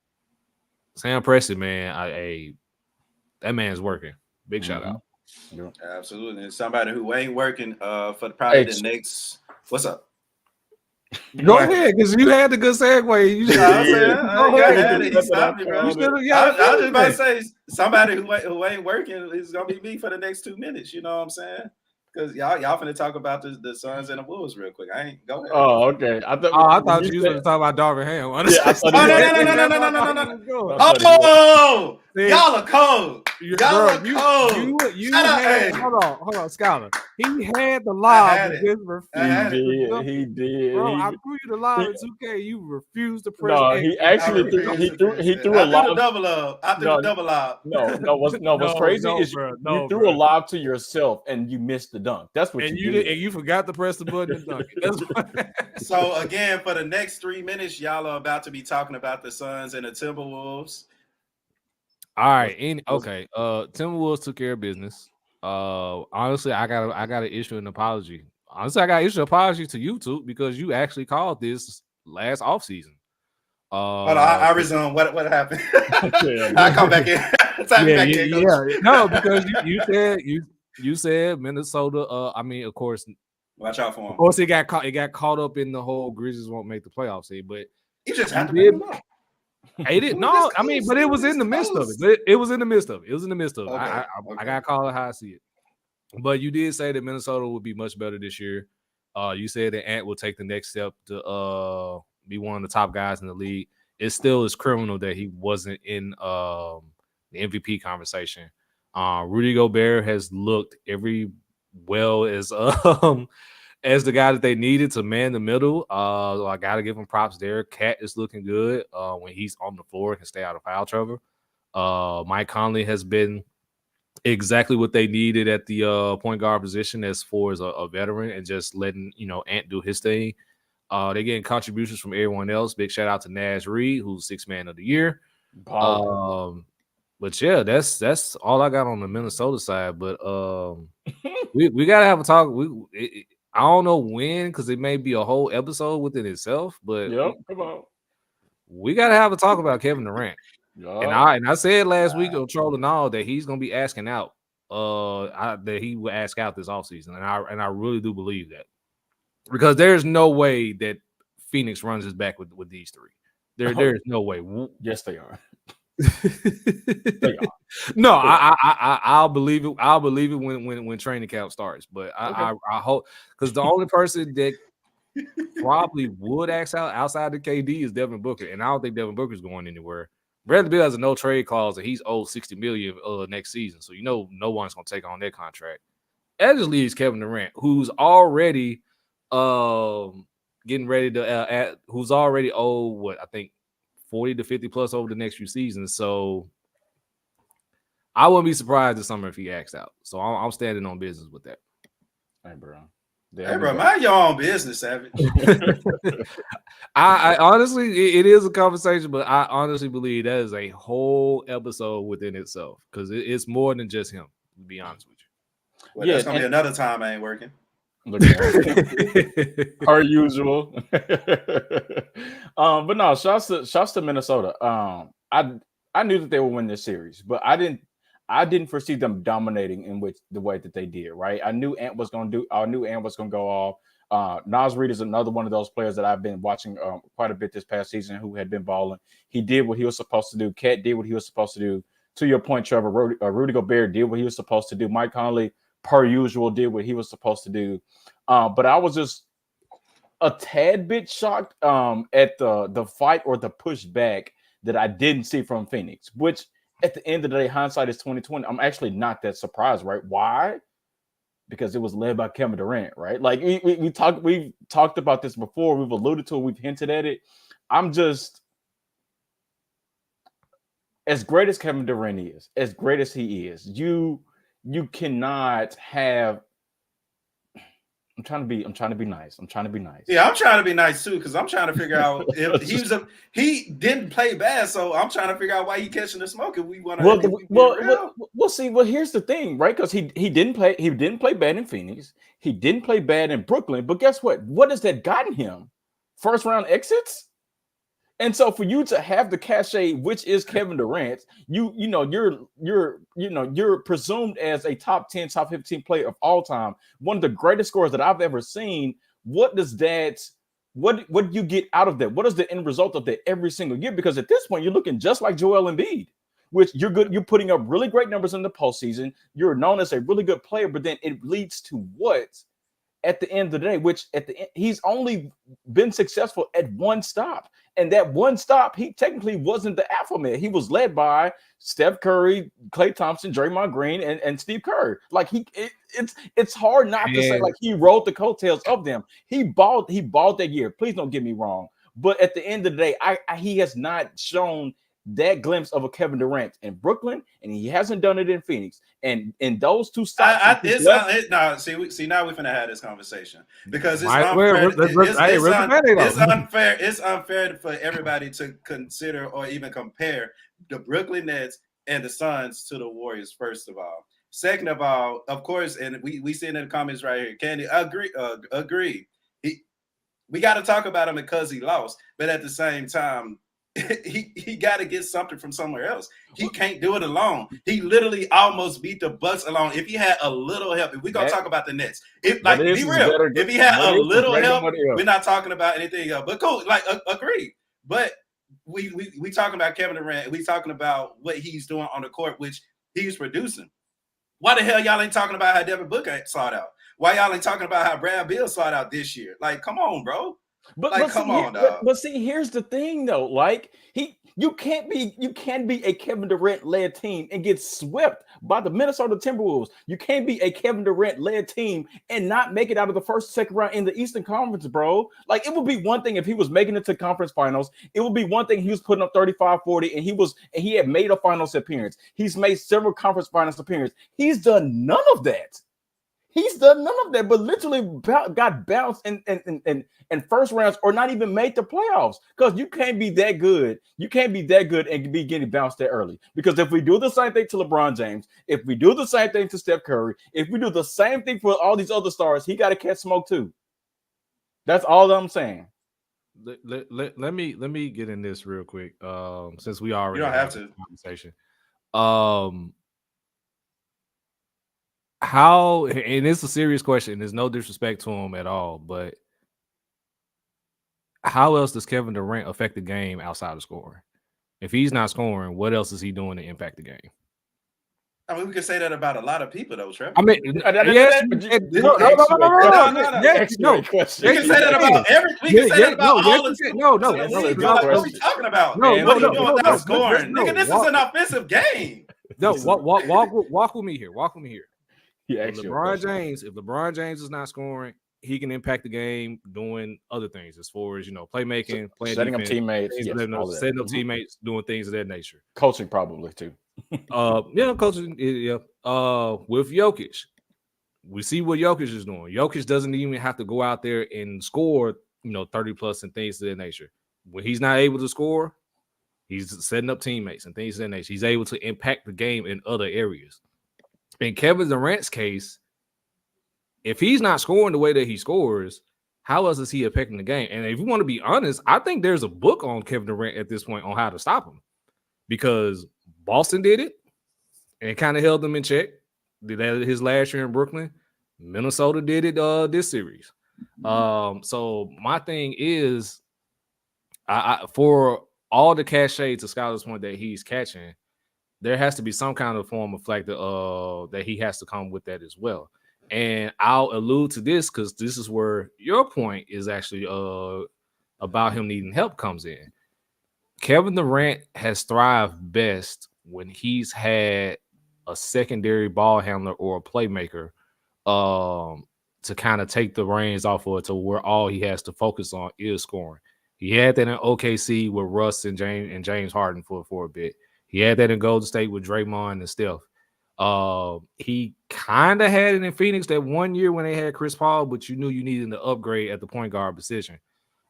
Sam Presti, man, that man's working. Big shout out. Yeah. Absolutely. And somebody who ain't working for probably the next. What's up? Go ahead, because you had the good segue. You I was just about to say somebody who ain't working is gonna be me for the next 2 minutes. You know what I'm saying? Because y'all finna talk about the Suns and the Wolves real quick. I ain't go ahead. Oh, okay. I thought you was going to talk about Darvin Ham. Yeah, I thought no. Oh, y'all are cold. Y'all are cold. You had, hold on, Scholar. He had the lob. He did. Bro, I threw you the lob in 2K. You refused to press. No, he actually threw a lob. I threw a double lob. What's crazy is you threw a lob to yourself and you missed the dunk. That's what you did. And you forgot to press the button and dunk it. So again, for the next 3 minutes, y'all are about to be talking about the Suns and the Timberwolves. All right. Okay. Timberwolves took care of business. Honestly, I gotta issue an apology. Honestly, I gotta issue an apology to YouTube because you actually called this last offseason. I resume. What happened? I come back in. No, because you said Minnesota. I mean, of course. Watch out for him. Of course, it got caught up in the whole Grizzlies won't make the playoffs. But you just had to bring them up. It didn't. No, I mean, but it was in the midst of it. It was in the midst of it. It was in the midst of it. Okay. I gotta call it how I see it. But you did say that Minnesota would be much better this year. You said that Ant will take the next step to be one of the top guys in the league. It still is criminal that he wasn't in the MVP conversation. Rudy Gobert has looked every well as the guy that they needed to man the middle. I got to give him props there. Cat is looking good when he's on the floor and can stay out of foul trouble. Mike Conley has been exactly what they needed at the point guard position as far as a veteran and just letting, Ant do his thing. They're getting contributions from everyone else. Big shout out to Naz Reid, who's 6th man of the year. But yeah, that's all I got on the Minnesota side. But we gotta have a talk. I don't know when, because it may be a whole episode within itself. But come on, we gotta have a talk about Kevin Durant. And I said last week on Trolling All that he's gonna be asking out. That he will ask out this offseason, and I really do believe that, because there's no way that Phoenix runs his back with these three. There's no way. Yes, they are. No, I'll believe it. I'll believe it when training camp starts. But I hope, because the only person that probably would ask out outside the KD is Devin Booker, and I don't think Devin Booker's going anywhere. Bradley Beal has a no trade clause, and he's owed $60 million next season, so no one's gonna take on that contract. That just leaves Kevin Durant, who's already getting ready to who's already owed what I think 40 to 50 plus over the next few seasons. So I wouldn't be surprised this summer if he acts out. So I'm standing on business with that. Hey, bro. Mind your own business, Savage. I honestly, it is a conversation, but I honestly believe that is a whole episode within itself, because it's more than just him, to be honest with you. Well, that's going to be another time I ain't working. Per usual. But no, shouts to Minnesota. I knew that they would win this series, but I didn't foresee them dominating in the way that they did, right? I knew Ant was going to go off. Naz Reid is another one of those players that I've been watching quite a bit this past season, who had been balling. He did what he was supposed to do. Cat did what he was supposed to do. To your point, Trevor, Rudy Gobert did what he was supposed to do. Mike Conley, per usual, did what he was supposed to do. But I was just a tad bit shocked at the fight or the pushback that I didn't see from Phoenix, which at the end of the day, hindsight is 2020. I'm actually not that surprised, right? Why? Because it was led by Kevin Durant, right? Like we've talked about this before. We've alluded to it. We've hinted at it. I'm just, as great as Kevin Durant is, as great as he is, you cannot have. I'm trying to be nice. Yeah, I'm trying to be nice too, because I'm trying to figure out if he didn't play bad, so I'm trying to figure out why he catching the smoke. If we want to, we'll see. Well, here's the thing, right? Because he didn't play bad in Phoenix. He didn't play bad in Brooklyn. But guess what? What has that gotten him? First round exits. And so for you to have the cachet, which is Kevin Durant, you're presumed as a top 10, top 15 player of all time, one of the greatest scorers that I've ever seen. What do you get out of that? What is the end result of that every single year? Because at this point, you're looking just like Joel Embiid. which you're good. You're putting up really great numbers in the postseason. You're known as a really good player, but then it leads to what? At the end of the day, which at the end, he's only been successful at one stop. And that one stop, he technically wasn't the alpha male. He was led by Steph Curry, Klay Thompson, Draymond Green, and Steve Kerr. Like it's hard not to say like he rode the coattails of them. He balled that year. Please don't get me wrong. But at the end of the day, he has not shown that glimpse of a Kevin Durant in Brooklyn, and he hasn't done it in Phoenix. And in those two stops, now we're finna have this conversation because it's unfair. It's unfair for everybody to consider or even compare the Brooklyn Nets and the Suns to the Warriors. First of all, second of all, of course, and we see it in the comments right here. Candy agree. We got to talk about him because he lost, but at the same time, he got to get something from somewhere else. He can't do it alone. He literally almost beat the Bucks alone. If he had a little help, if we're gonna talk about the Nets, be real. If he had a little help, we're not talking about anything else. But cool, like agree. But we talking about Kevin Durant. We talking about what he's doing on the court, which he's producing. Why the hell y'all ain't talking about how Devin Booker sought out? Why y'all ain't talking about how Brad Beal sought out this year? Like, come on, bro. But come on, dog. But see, here's the thing, though. Like you can't be a Kevin Durant led team and get swept by the Minnesota Timberwolves. You can't be a Kevin Durant led team and not make it out of the first, second round in the Eastern Conference, bro. Like it would be one thing if he was making it to conference finals. It would be one thing he was putting up 35-40 and he had made a finals appearance. He's made several conference finals appearances. He's done none of that. He's done none of that, but literally got bounced in first rounds or not even made the playoffs because you can't be that good. You can't be that good and be getting bounced that early. Because if we do the same thing to LeBron James, if we do the same thing to Steph Curry, if we do the same thing for all these other stars, he got to catch smoke too. That's all that I'm saying. Let me get in this real quick. Since we already you don't have to conversation. How, and it's a serious question, there's no disrespect to him at all, but how else does Kevin Durant affect the game outside of scoring? If he's not scoring, what else is he doing to impact the game? I mean, we can say that about a lot of people, though, Trevor. I mean, yes, no. You can say that about every. We can say that about all the. What are we talking about? What are you doing without scoring, nigga? This is an offensive game. No, walk with me here. Walk with me here. If LeBron James is not scoring, he can impact the game doing other things as far as playmaking, playing setting defense, up teammates, setting up teammates, doing things of that nature. Coaching probably too. Coaching. Yeah. With Jokic, we see what Jokic is doing. Jokic doesn't even have to go out there and score, 30 plus and things of that nature. When he's not able to score, he's setting up teammates and things of that nature. He's able to impact the game in other areas. In Kevin Durant's case, if he's not scoring the way that he scores, how else is he affecting the game? And if you want to be honest, I think there's a book on Kevin Durant at this point on how to stop him, because Boston did it and it kind of held them in check. Did that his last year in Brooklyn. Minnesota did it this series. So my thing is, I for all the cachet to Skylar's point that he's catching, there has to be some kind of form of flag that he has to come with that as well. And I'll allude to this because this is where your point is actually about him needing help comes in. Kevin Durant has thrived best when he's had a secondary ball handler or a playmaker to kind of take the reins off of it to where all he has to focus on is scoring. He had that in OKC with Russ and James Harden for a bit. He had that in Golden State with Draymond and Steph. He kind of had it in Phoenix that one year when they had Chris Paul, but you knew you needed to upgrade at the point guard position.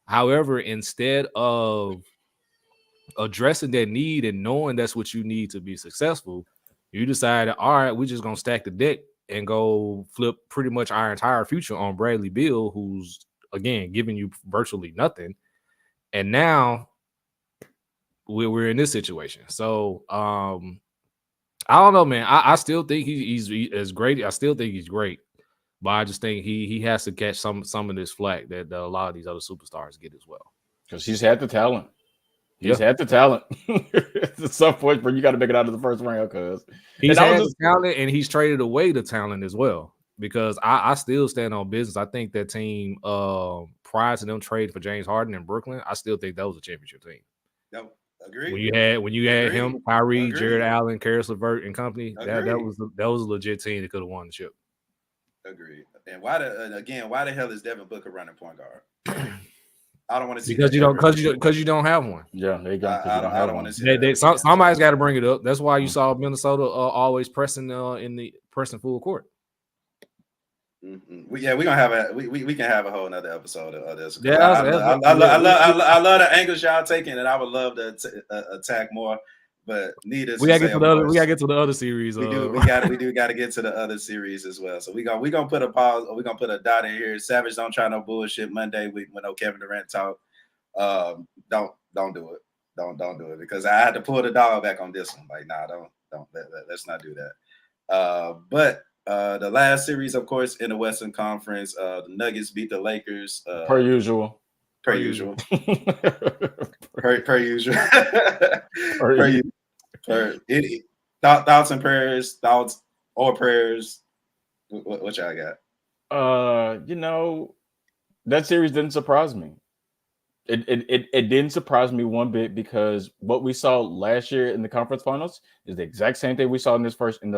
However, instead of addressing that need and knowing that's what you need to be successful, you decided, all right, we're just going to stack the deck and go flip pretty much our entire future on Bradley Beal, who's, again, giving you virtually nothing. And now we're in this situation. So I don't know, man. I still think he's as great. I still think he's great, but I just think he has to catch some of this flack that a lot of these other superstars get as well. Because he's had the talent. He's had the talent. At some point, where you got to make it out of the first round, cuz he's had the talent, and he's traded away the talent as well. Because I still stand on business. I think that team, prior to them trade for James Harden in Brooklyn, I still think that was a championship team. No, agreed. When you had him, Kyrie, Jared Allen, Karis LeVert, and company, that was a legit team that could have won the chip. Agreed. And why the hell is Devin Booker running point guard? I don't want to see because you don't have one. Yeah, they got. I don't want to see. Somebody's got to bring it up. That's why you saw Minnesota always pressing full court. Mm-hmm. We can have a whole another episode of this. Yeah, I love the angles y'all taking, and I would love to attack more. But we gotta get to the other series. We do got to get to the other series as well. So we gonna put a pause. We're gonna put a dot in here. Savage, don't try no bullshit Monday week when no Kevin Durant talk. Don't do it. Don't do it, because I had to pull the dog back on this one. Like, nah, don't let's not do that. But the last series, of course, in the Western Conference, the Nuggets beat the Lakers. Per usual. Per usual. Thoughts and prayers. Thoughts or prayers. What y'all got? That series didn't surprise me. It didn't surprise me one bit, because what we saw last year in the conference finals is the exact same thing we saw in the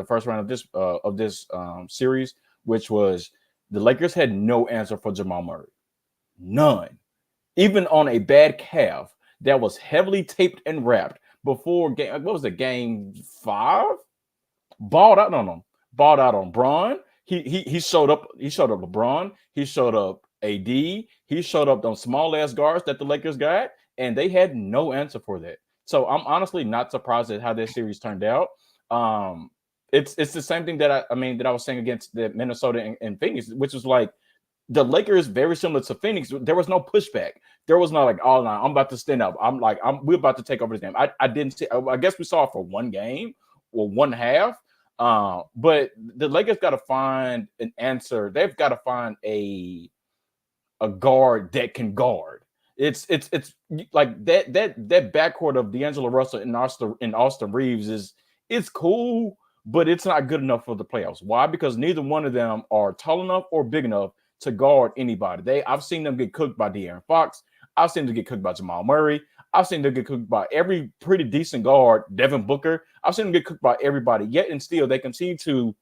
first round of this series, which was the Lakers had no answer for Jamal Murray. None. Even on a bad calf that was heavily taped and wrapped before game. What was it? Game 5? Balled out on him. Balled out on Braun. He showed up. He showed up LeBron. He showed up AD. He showed up on small ass guards that the Lakers got, and they had no answer for that. So I'm honestly not surprised at how this series turned out. It's the same thing that I was saying against the Minnesota and Phoenix, which was like the Lakers very similar to Phoenix. There was no pushback. There was not like, oh no, I'm about to stand up. We're about to take over this game. I didn't see. I guess we saw it for one game or one half. But the Lakers got to find an answer. They've got to find a guard that can guard. It's like that backcourt of D'Angelo Russell and Austin Reeves it's cool, but it's not good enough for the playoffs. Why? Because neither one of them are tall enough or big enough to guard anybody. I've seen them get cooked by De'Aaron Fox. I've seen them get cooked by Jamal Murray. I've seen them get cooked by every pretty decent guard, Devin Booker. I've seen them get cooked by everybody, yet and still they continue to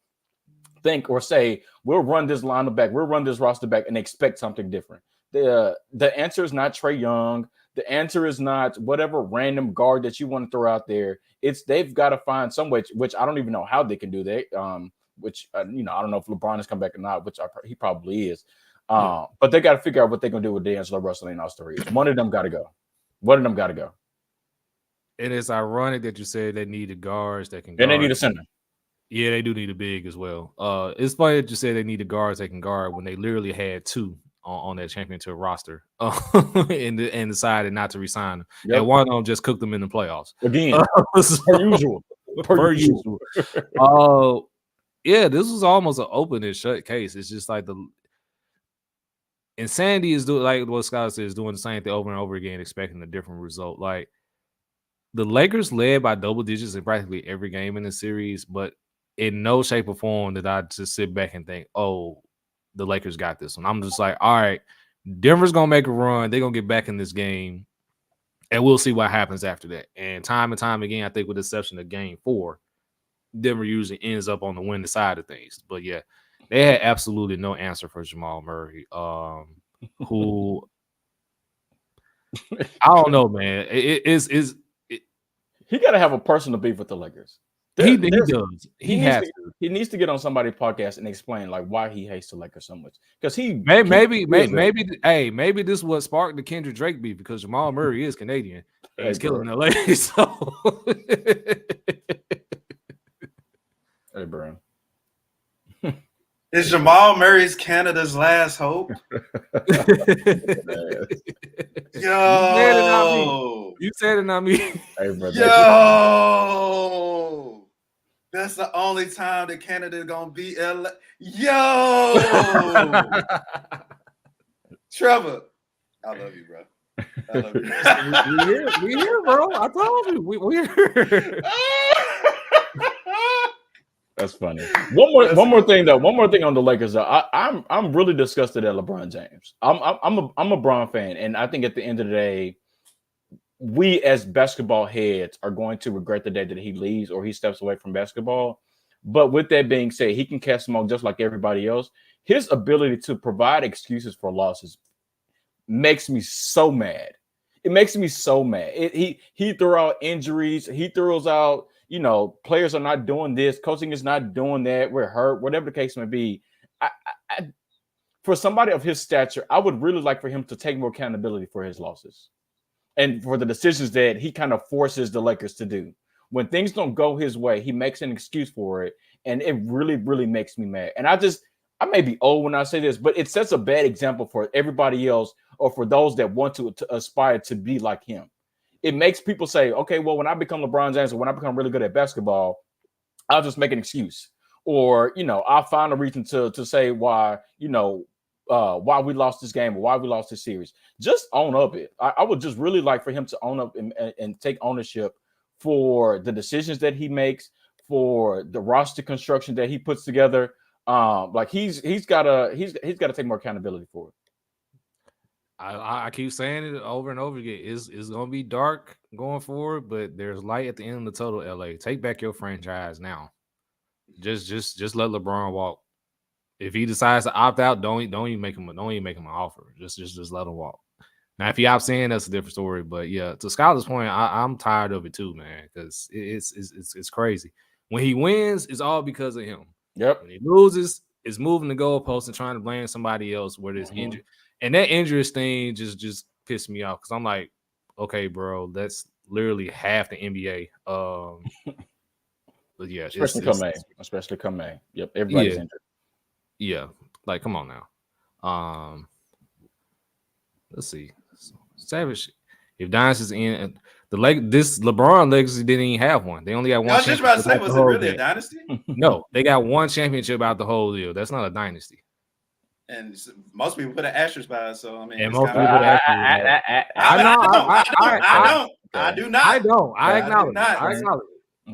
think or say, we'll run this lineup back, we'll run this roster back, and expect something different. The answer is not Trae Young. The answer is not whatever random guard that you want to throw out there. They've got to find some way, which I don't even know how they can do that. I don't know if LeBron has come back or not, which he probably is. But they got to figure out what they're going to do with D'Angelo Russell and Austin Reeves. One of them got to go. And it's ironic that you said they needed guards that can guard. And they need a center. Yeah, they do need a big as well. It's funny that you said they needed guards that can guard when they literally had two on that championship roster and decided not to resign them. Yep. And one of them just cooked them in the playoffs. Again, per usual. Yeah, this was almost an open and shut case. It's just like the insanity is doing, like what Scott says, doing the same thing over and over again, expecting a different result. Like the Lakers led by double digits in practically every game in the series, but in no shape or form did I just sit back and think, oh, the Lakers got this one. I'm just like, all right, Denver's going to make a run. They're going to get back in this game, and we'll see what happens after that. And time again, I think with the exception of game 4, Denver usually ends up on the winning side of things. But, yeah, they had absolutely no answer for Jamal Murray, who I don't know, man. He got to have a personal beef with the Lakers. He does. He needs to get on somebody's podcast and explain like why he hates the Lakers so much. Because maybe this is what sparked the Kendrick Drake beef, because Jamal Murray is Canadian and he's killing LA. So hey, bro. Is Jamal Murray's Canada's last hope? Yo, you said it, not me. Hey, bro. Yo. That's the only time that Canada is gonna beat LA. Yo, Trevor, I love you, bro. I love you. we here, bro. I told you, we here. That's funny. One more thing on the Lakers though. I'm really disgusted at LeBron James. I'm a Bron fan, and I think at the end of the day, we as basketball heads are going to regret the day that he leaves or he steps away from basketball. But with that being said, he can catch smoke just like everybody else. His ability to provide excuses for losses makes me so mad. It makes me so mad. He threw out injuries. He throws out, players are not doing this. Coaching is not doing that. We're hurt. Whatever the case may be. For somebody of his stature, I would really like for him to take more accountability for his losses and for the decisions that he kind of forces the Lakers to do. When things don't go his way, he makes an excuse for it, and it really, really makes me mad. And I may be old when I say this, but it sets a bad example for everybody else or for those that want to aspire to be like him. It makes people say, okay, well, when I become LeBron James or when I become really good at basketball, I'll just make an excuse. Or, I'll find a reason to say why, why we lost this game or why we lost this series. Just own up it. I would just really like for him to own up and take ownership for the decisions that he makes, for the roster construction that he puts together. Like he's got to take more accountability for it. I keep saying it over and over again. It's gonna be dark going forward, but there's light at the end of the tunnel. LA, take back your franchise now. Just let LeBron walk. If he decides to opt out, don't even make him an offer. Just let him walk. Now, if he opts in, that's a different story. But yeah, to Skyler's point, I'm tired of it too, man, because it's crazy. When he wins, it's all because of him. Yep. When he loses, it's moving the goalposts and trying to blame somebody else where there's injury. And that injuries thing just pissed me off because I'm like, okay, bro, that's literally half the NBA. But yeah, especially come May. Yep, everybody's injured. Yeah, like come on now. Let's see. Savage. If Dynasty's in this LeBron legacy didn't even have one. They only got one. I was just about to say, was it really a dynasty? No, they got one championship out the whole deal. That's not a dynasty. And most people put an asterisk by it, so I mean, and most people put an asterisk. I do not. I don't. I acknowledge.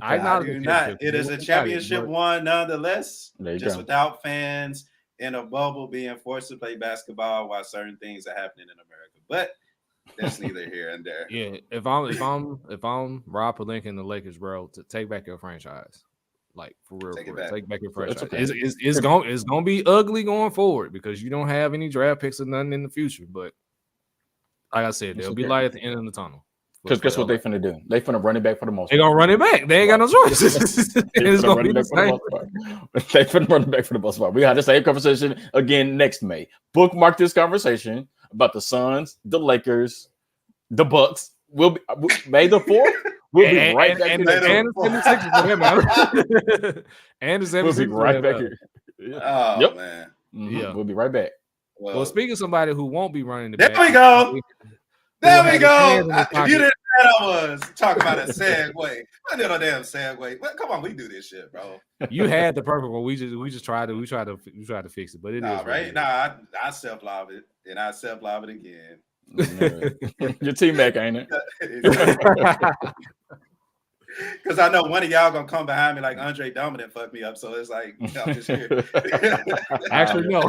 I do not. It is a championship one, nonetheless. Just without fans in a bubble being forced to play basketball while certain things are happening in America. But that's neither here and there. Yeah, if I'm Rob Pelinka and the Lakers, bro, to take back your franchise. Like for real, take back your franchise. Okay. It's gonna be ugly going forward because you don't have any draft picks or nothing in the future. But like I said, there'll be light at the end of the tunnel. Because guess what they finna do? They finna run it back for the most part. They gonna run it back. They ain't got no choice. It's gonna be the same. They finna run it back for the most part. We had the same conversation again next May. Bookmark this conversation about the Suns, the Lakers, the Bucks. We'll be May the 4th. We'll be right back and the 76ers for him, man. And the 76ers. We'll be right back here. Oh man. Mm-hmm. Yeah, we'll be right back. Well, speaking of somebody who won't be running the back. There we go. There we go. If you didn't know I was talking about a segue. I did a damn segue. Well, come on, we do this shit, bro. You had the perfect one. We just tried to fix it, but it is right. Nah, I self-lob it and I self-lob it again. Your team back, ain't it? Because I know one of y'all gonna come behind me like Andre Dominant fucked me up, so it's like I'm just here. Actually, no.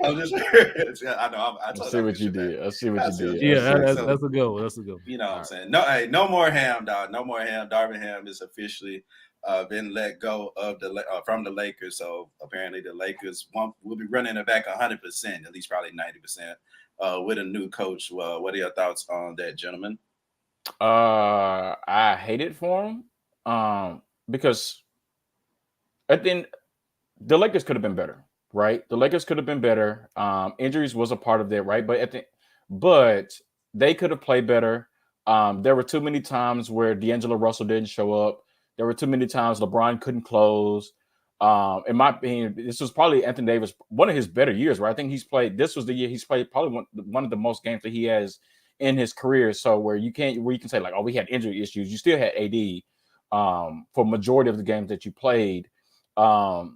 I'm just here. I know. I see what you did. I see what you did. Yeah, that's a good one. That's a good one. You know what I'm saying? No, hey, no more Ham, dog. No more Ham. Darvin Ham is officially been let go of from the Lakers. So apparently the Lakers will be running it back 100%, at least probably 90%, with a new coach. What are your thoughts on that, gentlemen? I hate it for him because at the end, the Lakers could have been better, right? The Lakers could have been better. Injuries was a part of that, right? But they could have played better. There were too many times where D'Angelo Russell didn't show up. There were too many times LeBron couldn't close. In my opinion, this was probably Anthony Davis, one of his better years, right? I think this was the year he's played probably one of the most games that he has in his career. So where you can say like, oh, we had injury issues. You still had AD for majority of the games that you played. But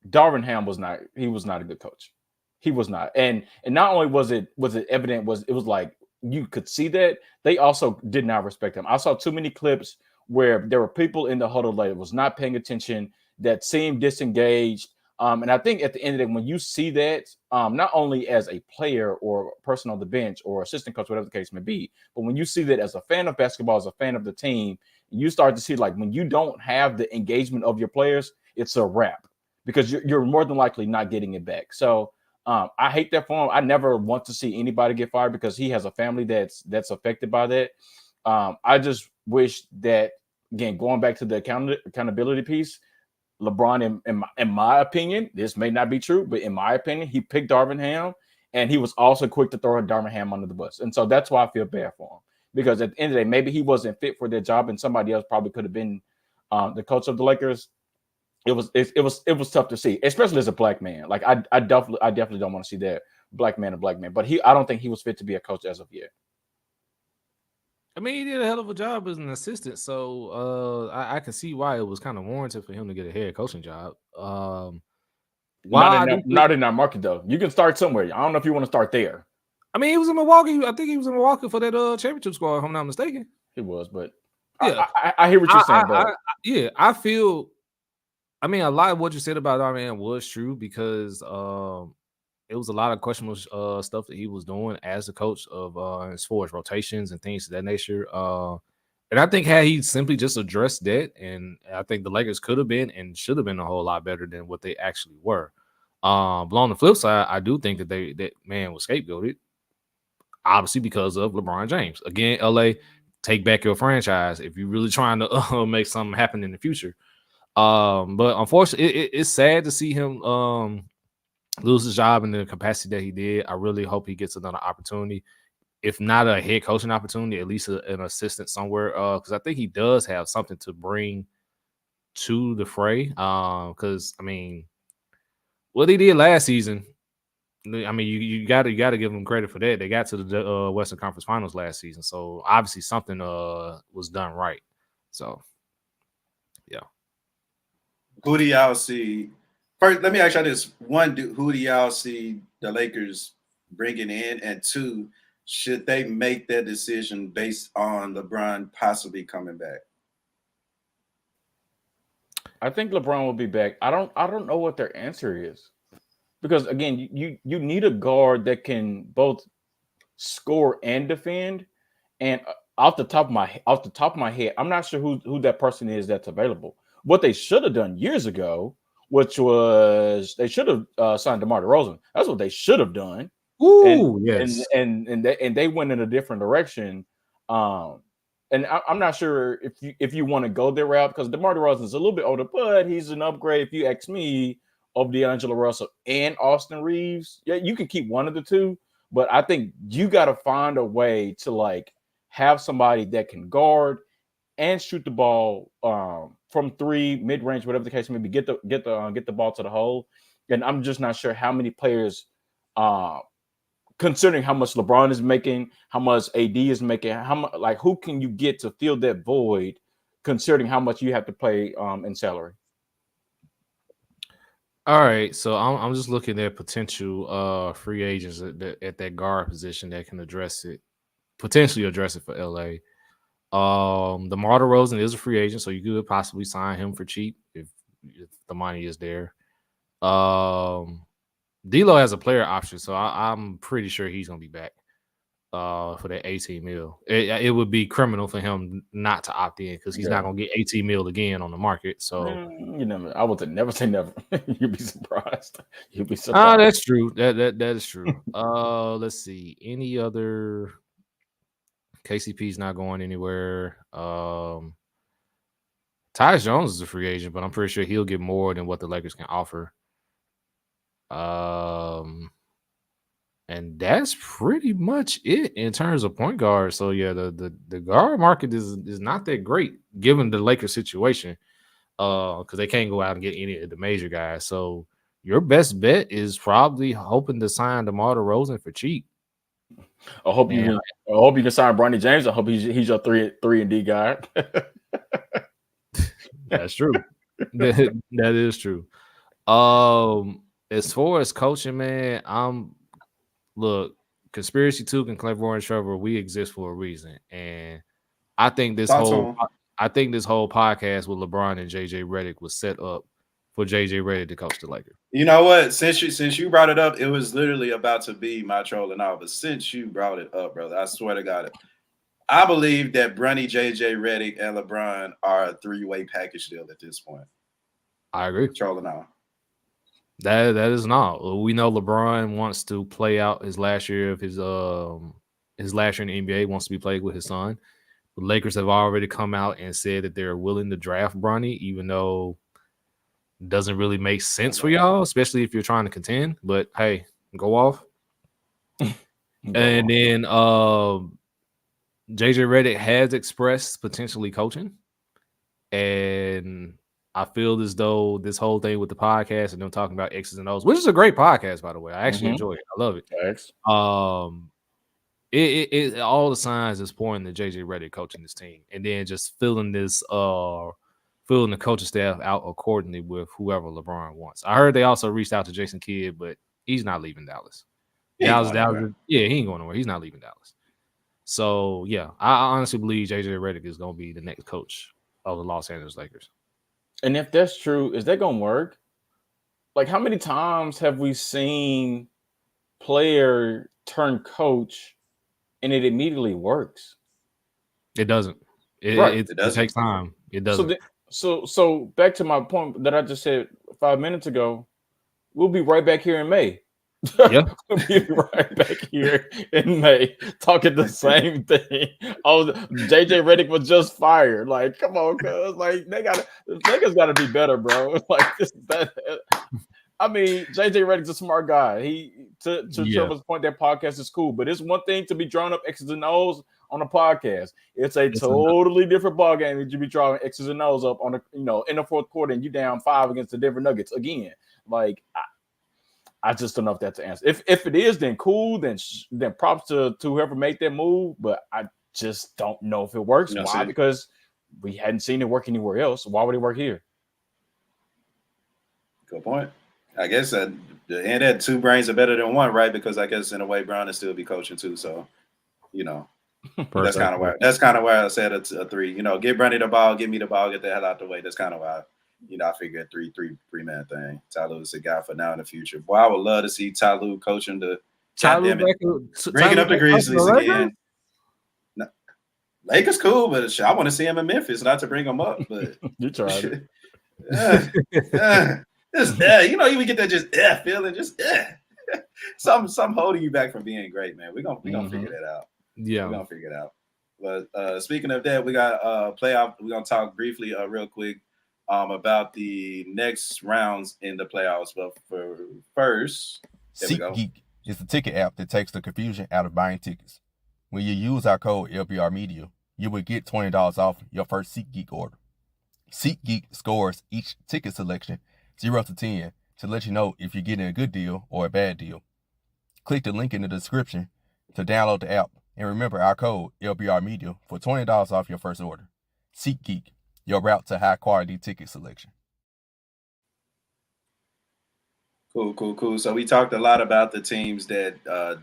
Darvin Ham was not a good coach. He was not. And not only was it evident, it was like you could see that they also did not respect him. I saw too many clips where there were people in the huddle that was not paying attention, that seemed disengaged. And I think at the end of the day, when you see that, not only as a player or person on the bench or assistant coach, whatever the case may be, but when you see that as a fan of basketball, as a fan of the team, you start to see like when you don't have the engagement of your players, it's a wrap because you're more than likely not getting it back. So I hate that for him. I never want to see anybody get fired because he has a family that's affected by that. I just wish that, again, going back to the accountability piece, LeBron, in my opinion, this may not be true, but in my opinion, he picked Darvin Ham, and he was also quick to throw Darvin Ham under the bus. And so that's why I feel bad for him. Because at the end of the day, maybe he wasn't fit for their job, and somebody else probably could have been the coach of the Lakers. It was tough to see, especially as a black man. Like I definitely don't want to see that black man. But I don't think he was fit to be a coach as of yet. I mean, he did a hell of a job as an assistant, so I can see why it was kind of warranted for him to get a head coaching job. Not in our market though. You can start somewhere. I don't know if you want to start there. I mean, he was in Milwaukee. I think he was in Milwaukee for that championship squad, if I'm not mistaken. He was, but yeah, I hear what you're saying. I feel. I mean, a lot of what you said about Darvin was true because it was a lot of questionable stuff that he was doing as a coach of as far as rotations and things of that nature. And I think had he simply just addressed that, and I think the Lakers could have been and should have been a whole lot better than what they actually were. But on the flip side, I do think that that man was scapegoated, obviously because of LeBron James. Again, LA, take back your franchise if you're really trying to make something happen in the future. But unfortunately, it's sad to see him lose his job in the capacity that he did. I really hope he gets another opportunity, if not a head coaching opportunity, at least an assistant somewhere. Because I think he does have something to bring to the fray. Because I mean, what he did last season, I mean, you got to give him credit for that. They got to the Western Conference Finals last season, so obviously something was done right. So, yeah. Who do y'all see? First, let me ask y'all this: one, who do y'all see the Lakers bringing in? And two, should they make their decision based on LeBron possibly coming back? I think LeBron will be back. I don't know what their answer is, because again, you need a guard that can both score and defend. And off the top of my head, I'm not sure who that person is that's available. What they should have done years ago, which was they should have signed DeMar DeRozan. That's what they should have done. Ooh, yes. And they went in a different direction. And I'm not sure if you want to go their route, because DeMar DeRozan is a little bit older, but he's an upgrade, if you ask me, of D'Angelo Russell and Austin Reeves. Yeah, you can keep one of the two, but I think you got to find a way to like have somebody that can guard and shoot the ball from three, mid range, whatever the case may be. Get the ball to the hole. And I'm just not sure how many players, considering how much LeBron is making, how much AD is making, how much, like, who can you get to fill that void, considering how much you have to pay in salary? All right, so I'm just looking at potential free agents at that guard position that can potentially address it for LA. DeMar DeRozan is a free agent, so you could possibly sign him for cheap if the money is there. D'Lo has a player option, so I'm pretty sure he's gonna be back for that 18 mil. It would be criminal for him not to opt in because he's not gonna get 18 mil again on the market. So I would never say never. You'd be surprised. You'd be surprised. That's true. That is true. Let's see. Any other? KCP's not going anywhere. Tyus Jones is a free agent, but I'm pretty sure he'll get more than what the Lakers can offer. And that's pretty much it in terms of point guard. So yeah, the guard market is not that great given the Lakers situation. Because they can't go out and get any of the major guys. So your best bet is probably hoping to sign DeMar DeRozan for cheap. I hope you can sign Bronny James. I hope he's your 3-and-D guy. That's true. That is true. As far as coaching, man, look, Conspiracy Took and Claiborne Trevor, we exist for a reason. And I think this Talk to whole him. podcast with LeBron and JJ Redick was set up for JJ Redick to coach the Lakers. You know what? Since you brought it up, it was literally about to be my troll and all. But since you brought it up, brother, I swear to God, I believe that Bronny, JJ Redick, and LeBron are a three-way package deal at this point. I agree. Troll and all. That is not. We know LeBron wants to play out his last year of his last year in the NBA, wants to be played with his son. The Lakers have already come out and said that they're willing to draft Bronny, even though it doesn't really make sense for y'all, especially if you're trying to contend. But hey, go off. And then JJ Redick has expressed potentially coaching. And I feel as though this whole thing with the podcast and them talking about X's and O's, which is a great podcast, by the way. I actually enjoy it. I love it. Thanks. It all the signs is pointing to JJ Redick coaching this team, and then just filling the coaching staff out accordingly with whoever LeBron wants. I heard they also reached out to Jason Kidd, but he's not leaving Dallas. He ain't going nowhere. He's not leaving Dallas. So yeah, I honestly believe JJ Redick is going to be the next coach of the Los Angeles Lakers. And if that's true, is that going to work? Like, how many times have we seen player turn coach and it immediately works? It doesn't. It takes time. It doesn't. So back to my point that I just said 5 minutes ago, we'll be right back here in May. Yeah, we'll be right back here in May talking the same thing. Oh, JJ Redick was just fired. Like, come on, cuz like niggas gotta be better, bro. Like I mean, JJ Redick's a smart guy. To Trevor's point, that podcast is cool, but it's one thing to be drawing up X's and O's on a podcast. It's a totally different ball game that you be drawing X's and O's up on in the fourth quarter and you down 5 against the Denver Nuggets again. Like, I just don't know if that's the answer. If it is, then cool. Then props to whoever made that move. But I just don't know if it works. Why? Because we hadn't seen it work anywhere else. Why would it work here? Good point. I guess that two brains are better than one, right? Because I guess in a way, Brown will still be coaching too. So, that's kind of where I said it's a three. Get Bronny the ball, give me the ball, get the hell out the way. That's kind of why. I figured three-man thing. Ty Lue is a guy for now in the future. Boy, I would love to see Ty Lue coaching the bringing up the Grizzlies again. No, Lakers cool, but I want to see him in Memphis, not to bring him up. But you tried it. You get that just feeling, just some holding you back from being great, man. We're gonna figure that out. Yeah, we're gonna figure it out. But speaking of that, we got playoff. We're gonna talk briefly, real quick. About the next rounds in the playoffs. But for first, SeatGeek is the ticket app that takes the confusion out of buying tickets. When you use our code LBR Media, you will get $20 off your first SeatGeek order. SeatGeek scores each ticket selection 0 to 10 to let you know if you're getting a good deal or a bad deal. Click the link in the description to download the app and remember our code LBR Media for $20 off your first order. SeatGeek, your route to high quality ticket selection. Cool. So we talked a lot about the teams that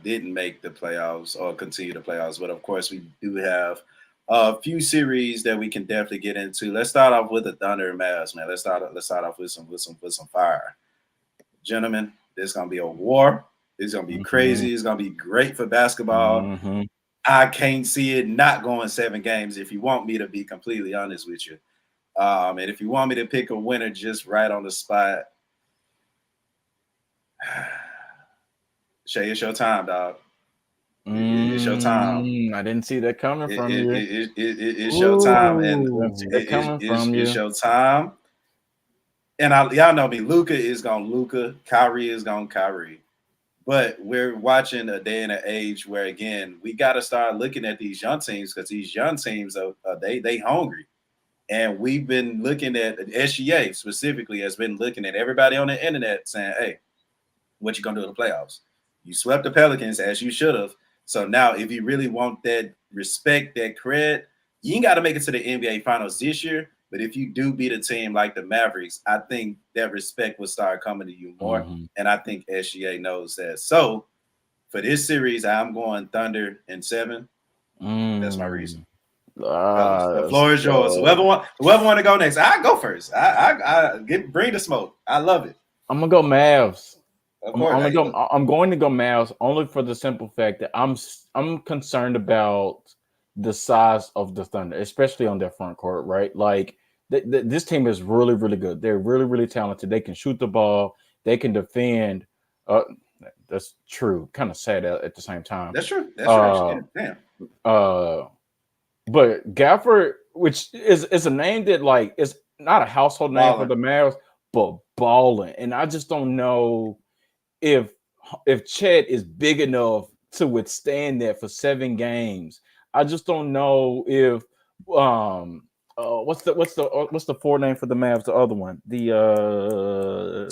didn't make the playoffs or continue the playoffs, but of course we do have a few series that we can definitely get into. Let's start off with the Thunder and Mavs, man. Let's start off with some fire, gentlemen. This is gonna be a war. It's gonna be crazy. It's gonna be great for basketball. I can't see it not going 7 games. If you want me to be completely honest with you. And if you want me to pick a winner just right on the spot, Shay, it's your time, dog. It's your time. I didn't see that coming from you. It's your time, and it's your time. And y'all know me. Luka is gonna Luka. Kyrie is gonna Kyrie. But we're watching a day and an age where, again, we got to start looking at these young teams because these young teams they hungry. And we've been looking at SGA specifically has been looking at everybody on the internet saying, hey, what you going to do in the playoffs? You swept the Pelicans as you should have. So now if you really want that respect, that cred, you ain't got to make it to the NBA Finals this year, But if you do beat a team like the Mavericks, I think that respect will start coming to you more. Mm-hmm. And I think SGA knows that. So for this series, I'm going Thunder in 7. That's my reason. The floor is yours. Whoever want to go next, I go first. Bring the smoke. I love it. I'm gonna go Mavs. Of course, I'm going to go Mavs only for the simple fact that I'm concerned about the size of the Thunder, especially on their front court. Right, like this team is really, really good. They're really, really talented. They can shoot the ball. They can defend. That's true. Kind of sad at the same time. That's true. That's true. Damn. But Gafford, which is a name that like is not a household name for the Mavs, but balling. And I just don't know if Chet is big enough to withstand that for 7 games. I just don't know if what's the 4 name for the Mavs? The other one, DJ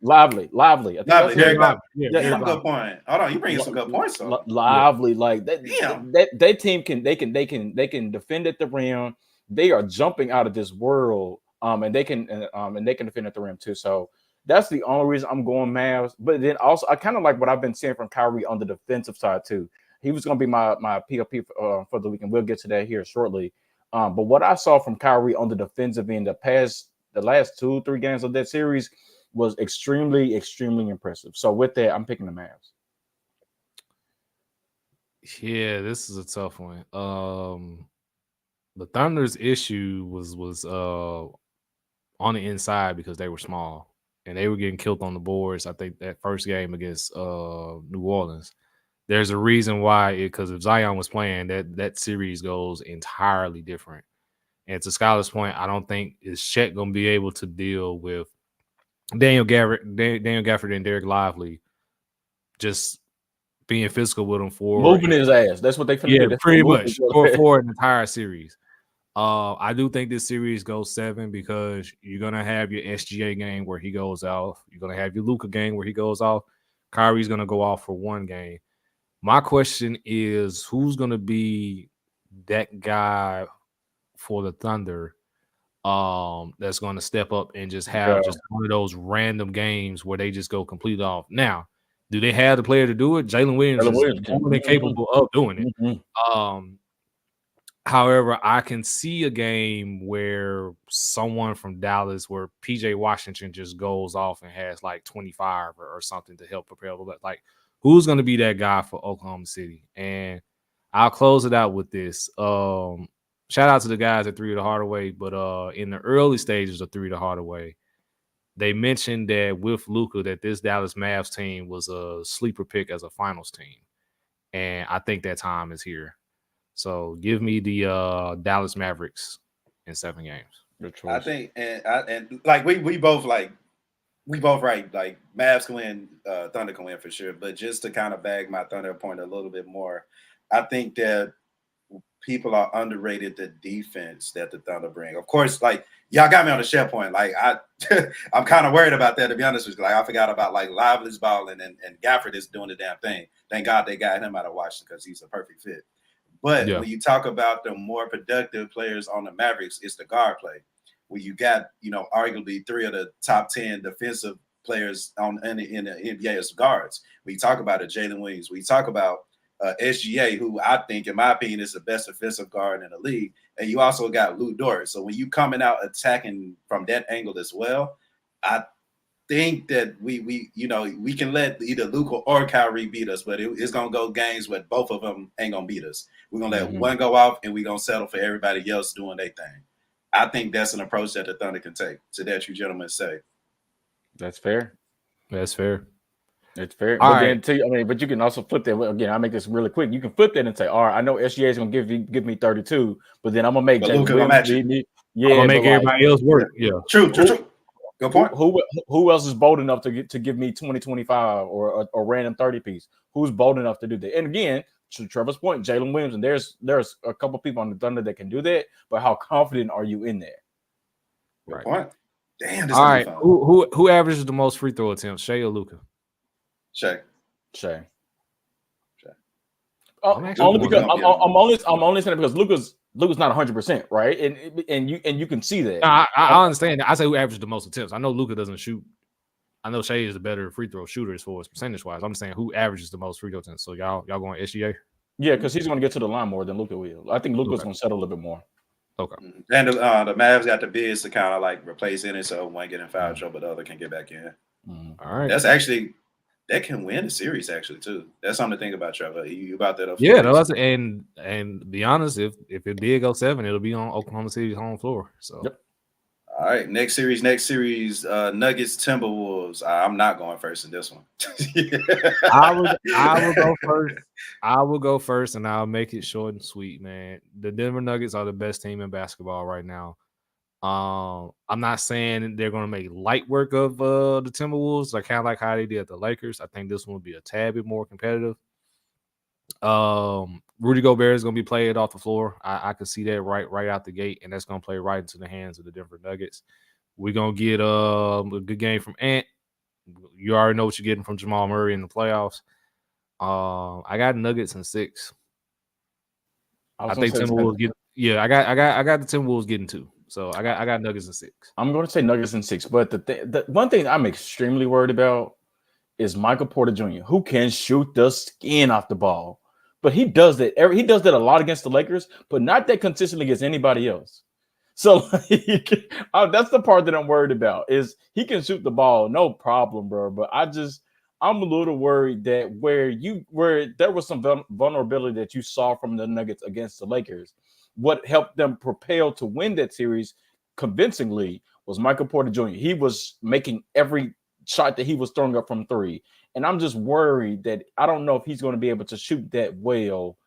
Lively. Lively. Yeah, some good point. Hold on, you bringing some good points. Lively, like that team can defend at the rim. They are jumping out of this world. And they can defend at the rim too. So that's the only reason I'm going Mavs. But then also I kind of like what I've been seeing from Kyrie on the defensive side too. He was going to be my P.o.P for the weekend. We'll get to that here shortly. But what I saw from Kyrie on the defensive end the last 2-3 games of that series was extremely, extremely impressive. So with that, I'm picking the Mavs. Yeah, this is a tough one. The Thunder's issue was on the inside because they were small and they were getting killed on the boards. I think that first game against New Orleans. There's a reason why, because if Zion was playing, that series goes entirely different. And to Skylar's point, I don't think is Chet going to be able to deal with Daniel Gafford and Derek Lively just being physical with him for moving his ass. That's what they finna do. Pretty much for an entire series. I do think this series goes 7 because you're gonna have your SGA game where he goes off. You're gonna have your Luka game where he goes off. Kyrie's gonna go off for 1 game. My question is, who's gonna be that guy for the Thunder that's going to step up and just have just one of those random games where they just go completely off? Now, do they have the player to do it? Jalen Williams is more than capable of doing it. Mm-hmm. However, I can see a game where someone from Dallas, where PJ Washington just goes off and has like 25 or something to help propel. Like, who's going to be that guy for Oklahoma City? And I'll close it out with this. Shout out to the guys at 3 the Hardaway, but in the early stages of 3 the Hardaway, they mentioned that with Luka that this Dallas Mavs team was a sleeper pick as a finals team. And I think that time is here. So give me the Dallas Mavericks in 7 games. I think, and like we both right. Like Mavs can win, Thunder can win for sure. But just to kind of bag my Thunder point a little bit more, I think that people are underrated the defense that the Thunder bring. Of course, like y'all got me on the share point. Like I'm kind of worried about that, to be honest with you. Like I forgot about like Lively's balling and Gafford is doing the damn thing. Thank God they got him out of Washington because he's a perfect fit. But when you talk about the more productive players on the Mavericks, it's the guard play. Where you got, arguably 3 of the top 10 defensive players in the NBA as guards. We talk about Jalen Williams. We talk about SGA, who I think, in my opinion, is the best offensive guard in the league. And you also got Lou Dort. So when you coming out attacking from that angle as well, I think that we can let either Luka or Kyrie beat us, but it's gonna go games where both of them ain't gonna beat us. We're gonna let one go off, and we're gonna settle for everybody else doing their thing. I think that's an approach that the Thunder can take. To that, you gentlemen say. That's fair. That's fair. It's fair. All but right. then but you can also flip that. Again, I'll make this really quick. You can flip that and say, all right, I know SGA is gonna give me 32, but then I'm gonna make Jalen Williams beat me. Yeah, I'm gonna make everybody else work. Yeah. True. Good point. Who else is bold enough to give me 20-25 or a random 30 piece? Who's bold enough to do that? And again, to Trevor's point, Jalen Williams, and there's a couple people on the Thunder that can do that, but how confident are you in there? Good point. Damn. This all right. Who averages the most free throw attempts, Shea or Luka? Shea. Only because I'm only saying it because Luka's Luka's not 100%, right? And you can see that. I understand that. I say who averaged the most attempts. I know Luka doesn't shoot. I know Shea is the better free throw shooter as far as percentage wise. I'm saying who averages the most free throw attempts. So y'all going SGA? Yeah, because he's going to get to the line more than Luka will. I think Luka's going to settle a little bit more. Okay. And the Mavs got the bids to kind of like replace it, so one get in foul trouble, the other can get back in. All right. That's actually that can win the series actually too. That's something to think about, Trevor. You about that? Yeah, no, and be honest, if it did go 7, it'll be on Oklahoma City's home floor. So. Yep. All right, next series, Nuggets Timberwolves. I'm not going first in this one. I will go first. I will go first, and I'll make it short and sweet, man. The Denver Nuggets are the best team in basketball right now. I'm not saying they're going to make light work of the Timberwolves, like kind of like how they did the Lakers. I think this one will be a tad bit more competitive. Rudy Gobert is going to be played off the floor. I can see that right out the gate, and that's going to play right into the hands of the Denver Nuggets. We're going to get a good game from Ant. You already know what you're getting from Jamal Murray in the playoffs. I got Nuggets in 6. I think Timberwolves get. Yeah, I got the Timberwolves getting 2. So I got Nuggets in 6. I'm going to say Nuggets in 6, but the one thing I'm extremely worried about is Michael Porter Jr., who can shoot the skin off the ball. But he does that. He does that a lot against the Lakers, but not that consistently against anybody else. So that's the part that I'm worried about. Is he can shoot the ball, no problem, bro. But I'm a little worried that where there was some vulnerability that you saw from the Nuggets against the Lakers, what helped them propel to win that series convincingly was Michael Porter Jr. He was making every shot that he was throwing up from 3. And I'm just worried that I don't know if he's going to be able to shoot that well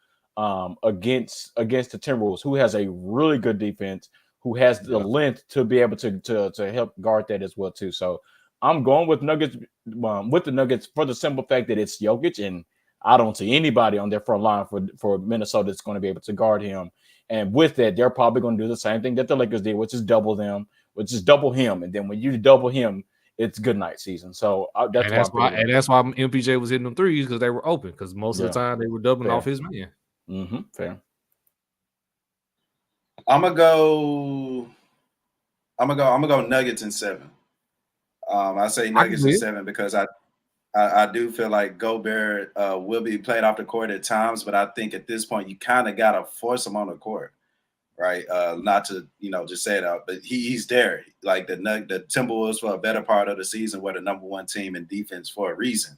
against the Timberwolves, who has a really good defense, who has the length to be able to help guard that as well too. So I'm going with Nuggets with the Nuggets for the simple fact that it's Jokic, and I don't see anybody on their front line for Minnesota that's going to be able to guard him. And with that, they're probably going to do the same thing that the Lakers did, which is double him. And then when you double him, it's good night season. So that's why MPJ was hitting them threes, because they were open, because most of the time they were doubling off his man. Mm-hmm. Fair. I'm gonna go Nuggets in 7. I say Nuggets in 7 because I do feel like Gobert will be played off the court at times, but I think at this point you kind of gotta force him on the court. Right, not to just say it out, but he's there. Like the Timberwolves for a better part of the season were the number 1 team in defense for a reason.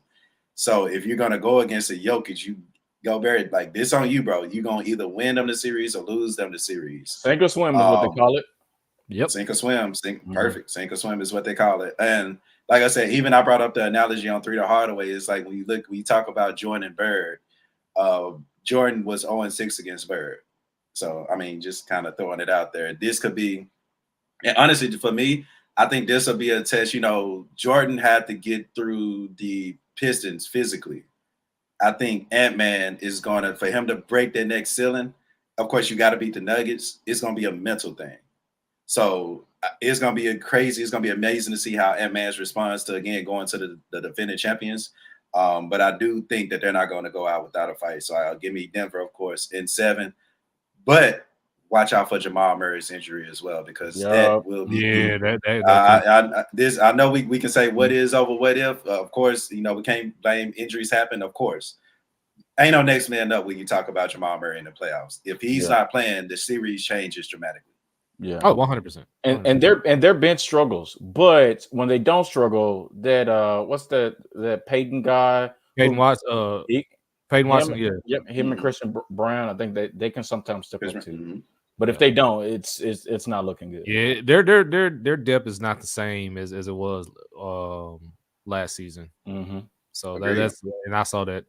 So if you're gonna go against a Jokic, you go very like this on you, bro. You're gonna either win them the series or lose them the series. Sink or swim is what they call it. Yep, sink or swim. Perfect. Sink or swim is what they call it. And like I said, even I brought up the analogy on 3 to Hardaway. It's like when you talk about Jordan and Bird. Jordan was 0-6 against Bird. So, I mean, just kind of throwing it out there. This could be, and honestly, for me, I think this will be a test. Jordan had to get through the Pistons physically. I think Ant-Man is going to, for him to break that next ceiling, of course, you got to beat the Nuggets. It's going to be a mental thing. So, it's going to be it's going to be amazing to see how Ant-Man's responds to, again, going to the defending champions. But I do think that they're not going to go out without a fight. So, I'll give me Denver, of course, in 7. But watch out for Jamal Murray's injury as well, because that will be. Yeah, I know we can say what is over what if. Of course, we can't blame injuries happen. Of course, ain't no next man up when you talk about Jamal Murray in the playoffs. If he's not playing, the series changes dramatically. Yeah. Oh, 100%. And their bench struggles, but when they don't struggle, that what's that Peyton guy? Peyton Watson. Peyton Watson, Yep, him and Christian Brown. I think they can sometimes step up too. But if they don't, it's not looking good. Yeah, their depth is not the same as it was last season. Mm-hmm. So that's and I saw that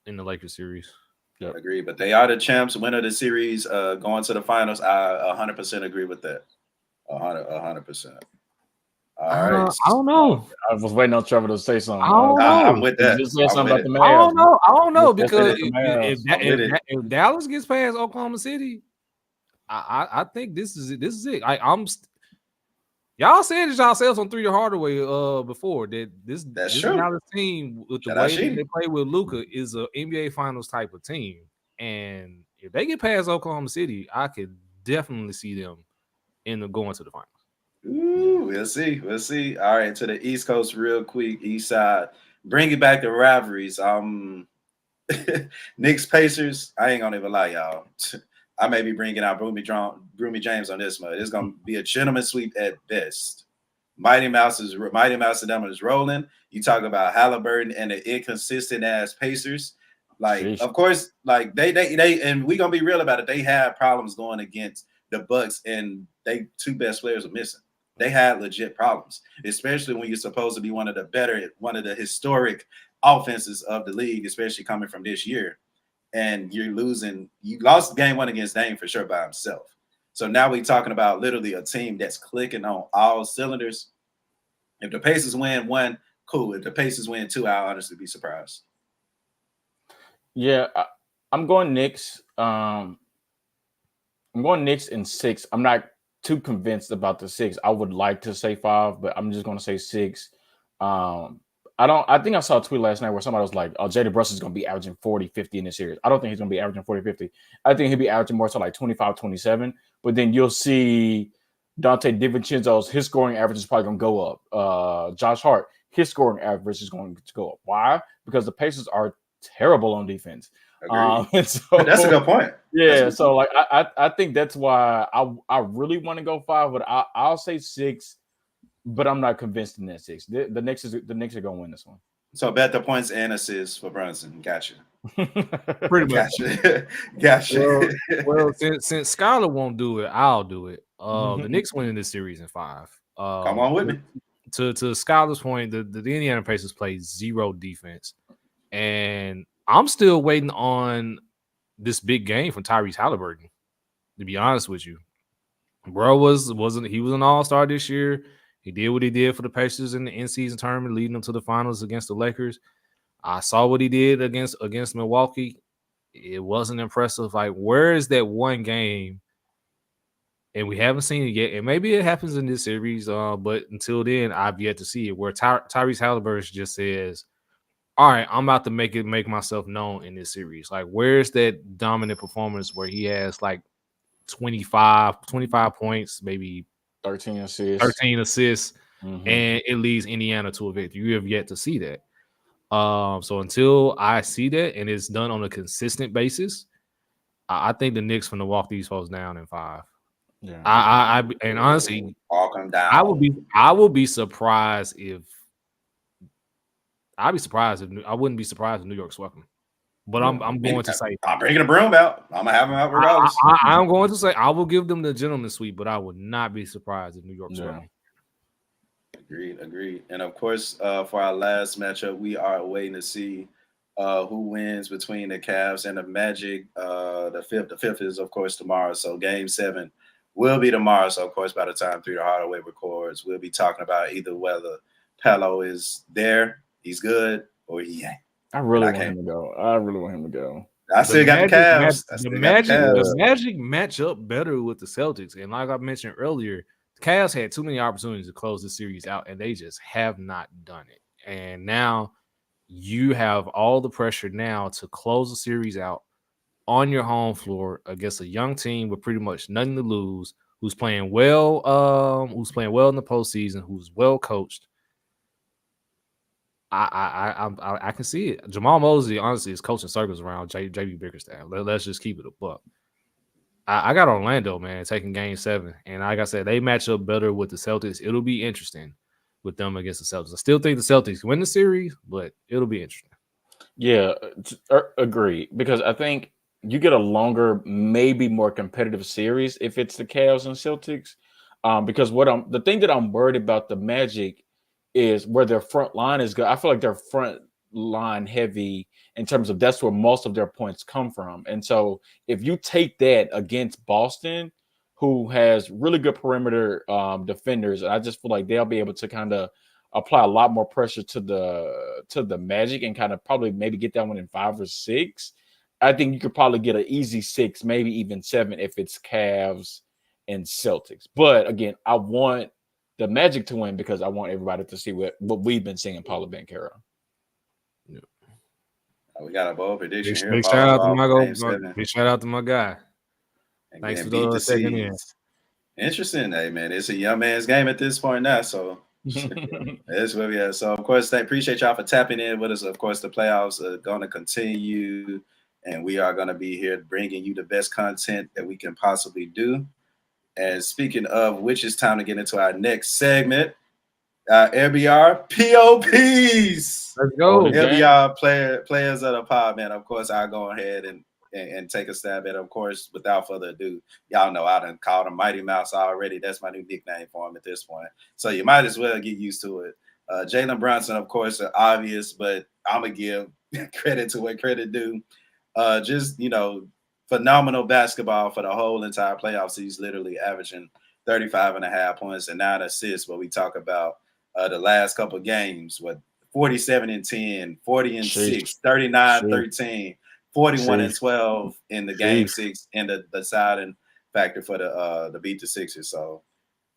in the Lakers series. Yep. Agree, but they are the champs, winner of the series, going to the finals. I 100% agree with that. 100%. All right. I don't know. I was waiting on Trevor to say something. I'm with that. Just say something about the Mavs. I don't know because if Dallas gets past Oklahoma City, I think this is it. Y'all said it yourselves on 3 to Hardaway before that this Dallas team with the way that they play with Luka is an NBA Finals type of team, and if they get past Oklahoma City, I could definitely see them going to the finals. Ooh, we'll see. We'll see. All right, to the East Coast real quick, East Side. Bring it back to rivalries. Knicks Pacers. I ain't gonna even lie, y'all. I may be bringing out Broomy James on this one. It's gonna be a gentleman sweep at best. Mighty Mouse and them is rolling. You talk about Halliburton and the inconsistent ass Pacers. Like, Sheesh. of course, like they and we gonna be real about it. They had problems going against the Bucks, and they two best players are missing. They had legit problems, especially when you're supposed to be one of the historic offenses of the league, especially coming from this year. And you're losing. You lost game one against Dame for sure by himself. So now we're talking about literally a team that's clicking on all cylinders. If the Pacers win one, cool. If the Pacers win two, I'll honestly be surprised. Yeah, I'm going Knicks. I'm going Knicks in 6. I'm not too convinced about the 6. I would like to say 5, but I'm just going to say 6. I think I saw a tweet last night where somebody was like, oh, Jada Bruss is going to be averaging 40, 50 in this series. I don't think he's going to be averaging 40, 50. I think he'll be averaging more to like 25, 27. But then you'll see Dante DiVincenzo's, his scoring average is probably going to go up. Josh Hart, his scoring average is going to go up. Why? Because the Pacers are terrible on defense. And so, that's a good point. Yeah, so like I think that's why I really want to go 5, but I'll say 6. But I'm not convinced in that 6. The Knicks are going to win this one. So bet the points and assists for Brunson. Gotcha. Pretty much. Gotcha. Well, since Skylar won't do it, I'll do it. The Knicks winning this series in 5. Come on with me. To Skylar's point, the Indiana Pacers play 0 defense, and I'm still waiting on this big game from Tyrese Halliburton. To be honest with you, bro was an all-star this year. He did what he did for the Pacers in the in-season tournament, leading them to the finals against the Lakers. I saw what he did against Milwaukee. It wasn't impressive. Like, where is that one game? And we haven't seen it yet. And maybe it happens in this series, but until then, I've yet to see it. Where Tyrese Halliburton just says, all right, I'm about to make myself known in this series. Like, where's that dominant performance where he has like 25 points, maybe 13 assists, and it leads Indiana to a victory. You have yet to see that. So until I see that and it's done on a consistent basis, I think the Knicks going to walk these folks down in 5. Yeah. And honestly, walk them down. I will be surprised if I wouldn't be surprised if New York swept them. But I'm going to say I'm bringing a broom out. I'm gonna have them out regardless. I'm going to say I will give them the gentleman's sweep, but I would not be surprised if New York swept them. Agreed. And of course, for our last matchup, we are waiting to see who wins between the Cavs and the Magic. The fifth is of course tomorrow. So Game 7 will be tomorrow. So of course, by the time 3 the Hardaway records, we'll be talking about either whether Paolo is there, he's good, or he ain't. I really want him to go. I still got the Cavs. The Magic match up better with the Celtics. And like I mentioned earlier, the Cavs had too many opportunities to close the series out, and they just have not done it. And now you have all the pressure now to close the series out on your home floor against a young team with pretty much nothing to lose, who's playing well in the postseason, who's well coached. I can see it. Jamal Mosley, honestly, is coaching circles around JB Bickerstaff. Let's just keep it a buck. I got Orlando, man, taking Game 7. And like I said, they match up better with the Celtics. It'll be interesting with them against the Celtics. I still think the Celtics win the series, but it'll be interesting. Yeah, agree. Because I think you get a longer, maybe more competitive series if it's the Cavs and Celtics. Because the thing that I'm worried about the Magic is where their front line is good. I feel like they're front line heavy in terms of that's where most of their points come from. And so if you take that against Boston, who has really good perimeter defenders, I just feel like they'll be able to kind of apply a lot more pressure to the Magic and kind of probably maybe get that one in 5 or 6. I think you could probably get an easy 6, maybe even 7 if it's Cavs and Celtics. But again, I want the Magic to win because I want everybody to see what we've been seeing Paolo Banchero. We got a bold prediction here. Big shout out to my Game 7. Big shout out to my guy. And Thanks for beat the checking in. Seeds. Interesting, hey man. It's a young man's game at this point now, so that's where we are. So of course, I appreciate y'all for tapping in with us. Of course, the playoffs are going to continue, and we are going to be here bringing you the best content that we can possibly do. And speaking of which, it's time to get into our next segment. LBR P.o.Ps. Let's go. LBR players of the pod, man. Of course, I'll go ahead and take a stab at it. Of course, without further ado, y'all know I done called him Mighty Mouse already. That's my new nickname for him at this point. So you might as well get used to it. Jalen Brunson, of course, obvious, but I'm going to give credit to what credit due. Just, phenomenal basketball for the whole entire playoffs. He's literally averaging 35.5 points and 9 assists, what we talk about the last couple of games, 47-10, 40-6, 39-13, 41-12 in the game 6 and the deciding factor for the beat the Sixers. So